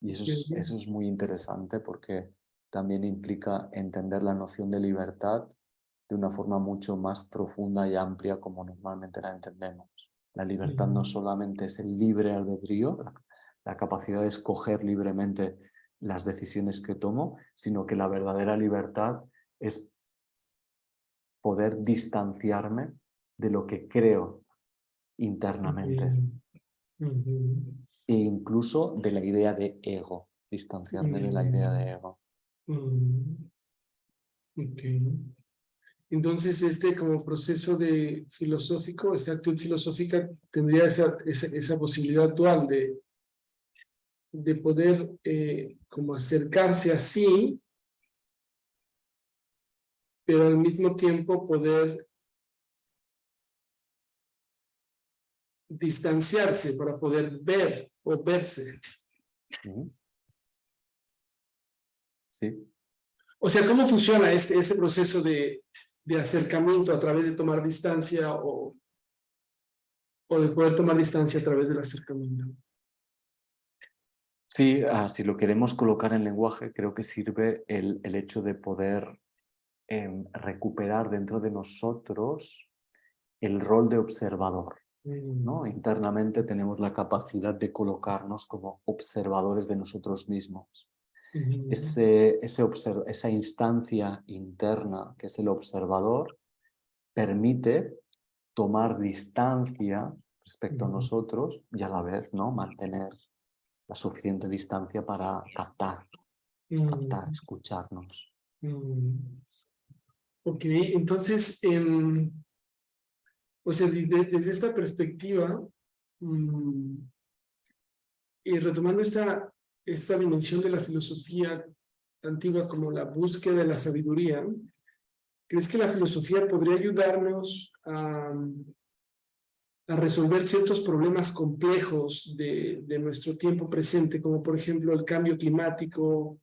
Y Ok, eso es muy interesante porque también implica entender la noción de libertad de una forma mucho más profunda y amplia como normalmente la entendemos. La libertad no ujú, solamente es el libre albedrío, la capacidad de escoger libremente las decisiones que tomo, sino que la verdadera libertad es poder distanciarme de lo que creo ok, internamente ujú, e incluso de la idea de ego, distanciarme de la idea de mm, ego. mm, ok. Entonces, como proceso de filosófico, esa actitud filosófica tendría esa posibilidad dual de poder como acercarse así, pero al mismo tiempo poder distanciarse para poder ver o verse. Ujú. Sí. O sea, ¿cómo funciona ese proceso de acercamiento a través de tomar distancia o de poder tomar distancia a través del acercamiento? Sí, si lo queremos colocar en lenguaje, creo que sirve el hecho de poder recuperar dentro de nosotros el rol de observador, ¿no? Mm, Internamente tenemos la capacidad de colocarnos como observadores de nosotros mismos. mm, Esa instancia interna que es el observador permite tomar distancia respecto a mm, nosotros y a la vez, ¿no?, mantener la suficiente distancia para captar, mm, escucharnos. mm. Ok, entonces, o sea, desde esta perspectiva, mm, y retomando esta dimensión de la filosofía antigua como la búsqueda de la sabiduría, ¿crees que la filosofía podría ayudarnos a resolver ciertos problemas complejos de nuestro tiempo presente, como por ejemplo el cambio climático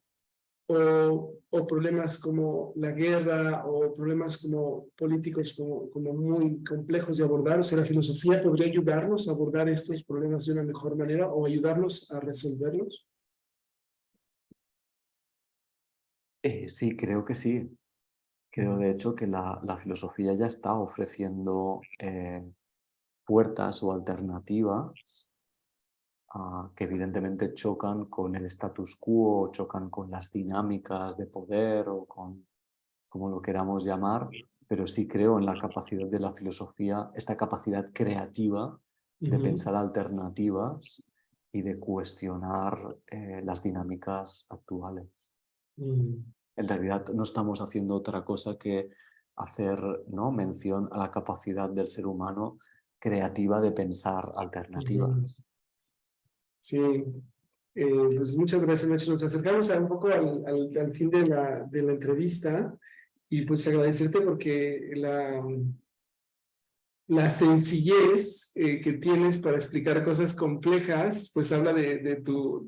o problemas como la guerra o problemas como políticos como muy complejos de abordar? O sea, la filosofía podría ayudarnos a abordar estos problemas de una mejor manera o ayudarnos a resolverlos. Sí, creo que sí. Creo de hecho que la filosofía ya está ofreciendo puertas o alternativas que evidentemente chocan con el status quo, chocan con las dinámicas de poder o con como lo queramos llamar, pero sí creo en la capacidad de la filosofía, esta capacidad creativa de pensar alternativas y de cuestionar las dinámicas actuales. En realidad no estamos haciendo otra cosa que hacer, ¿no?, mención a la capacidad del ser humano creativa de pensar alternativas. Sí, pues muchas gracias, Nacho. Nos acercamos un poco al fin de la entrevista y pues agradecerte porque la sencillez que tienes para explicar cosas complejas, pues habla de tu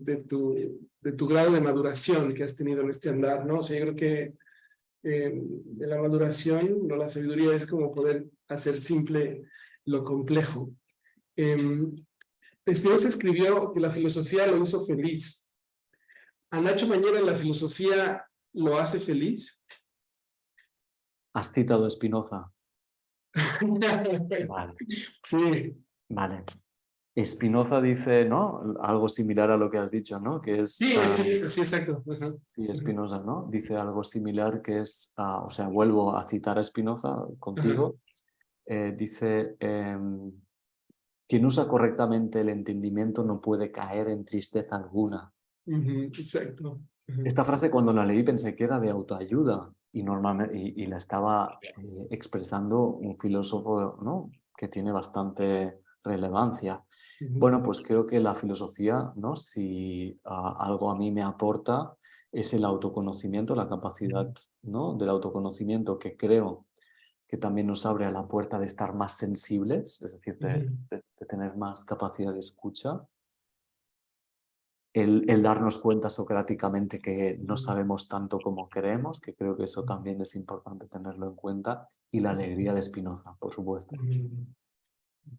grado de maduración que has tenido en este andar, ¿no? O sea, yo creo que de la maduración, ¿no? La sabiduría es como poder hacer simple lo complejo. Spinoza escribió que la filosofía lo hizo feliz. ¿A Nacho Mañera la filosofía lo hace feliz? ¿Has citado a Spinoza? Vale. Sí. Vale. Spinoza dice, ¿no?, algo similar a lo que has dicho, ¿no? Que es, Sí, sí, exacto. sí, Spinoza, ¿no? Dice algo similar que es, o sea, vuelvo a citar a Spinoza contigo. Dice, quien usa correctamente el entendimiento no puede caer en tristeza alguna. Exacto. Esta frase cuando la leí pensé que era de autoayuda y, normalmente, y la estaba expresando un filósofo, ¿no?, que tiene bastante relevancia. Bueno, pues creo que la filosofía, ¿no?, si algo a mí me aporta, es el autoconocimiento, la capacidad, ¿no?, del autoconocimiento, que creo que también nos abre a la puerta de estar más sensibles, es decir, de tener más capacidad de escucha. El darnos cuenta socráticamente que no sabemos tanto como creemos, que creo que eso también es importante tenerlo en cuenta, y la alegría de Spinoza, por supuesto.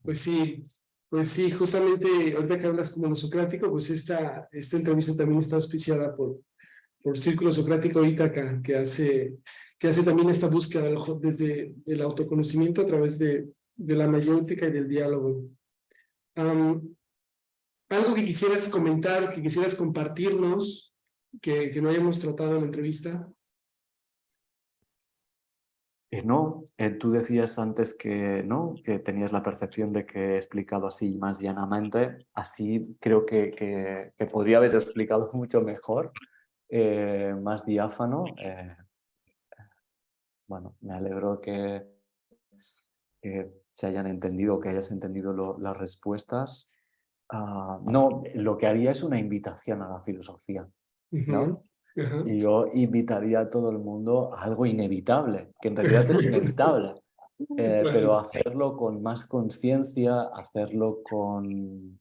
Pues sí, justamente ahorita que hablas como lo socrático, pues esta entrevista también está auspiciada por Círculo Socrático Ítaca, que hace también esta búsqueda desde el autoconocimiento a través de la mayéutica y del diálogo. ¿Algo que quisieras comentar, que quisieras compartirnos, que no hayamos tratado en la entrevista? No, tú decías antes que, ¿no?, que tenías la percepción de que he explicado así más llanamente. Así creo que podría haber explicado mucho mejor, más diáfano. Bueno, me alegro que se hayan entendido, que hayas entendido las respuestas. No, lo que haría es una invitación a la filosofía, ¿no? Y yo invitaría a todo el mundo a algo inevitable, que en realidad es inevitable, pero hacerlo con más conciencia, hacerlo con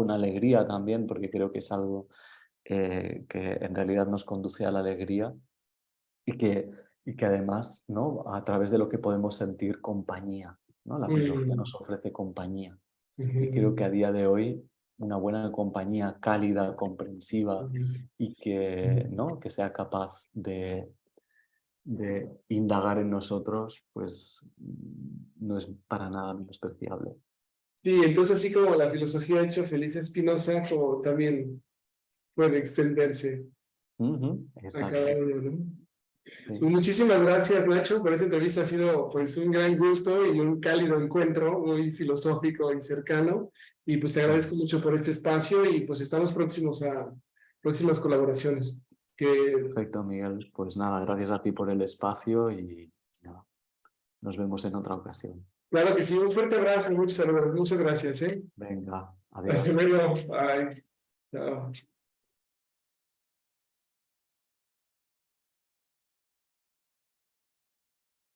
alegría también, porque creo que es algo que en realidad nos conduce a la alegría y que además, ¿no?, a través de lo que podemos sentir compañía, ¿no? La filosofía nos ofrece compañía. Y creo que a día de hoy una buena compañía cálida, comprensiva y que, ¿no?, que sea capaz de indagar en nosotros, pues no es para nada menospreciable. Sí, entonces así como la filosofía ha hecho feliz a Spinoza, como también puede extenderse a cada Exacto. uno, ¿no? Sí. Pues muchísimas gracias, Nacho, por esta entrevista. Ha sido pues un gran gusto y un cálido encuentro, muy filosófico y cercano. Y pues te agradezco mucho por este espacio y pues estamos próximos a próximas colaboraciones. Perfecto, Miguel. Pues nada, gracias a ti por el espacio y nada, nos vemos en otra ocasión. Claro que sí, un fuerte abrazo y muchas gracias, ¿eh? Venga, Hasta adiós. luego, bye. Chao.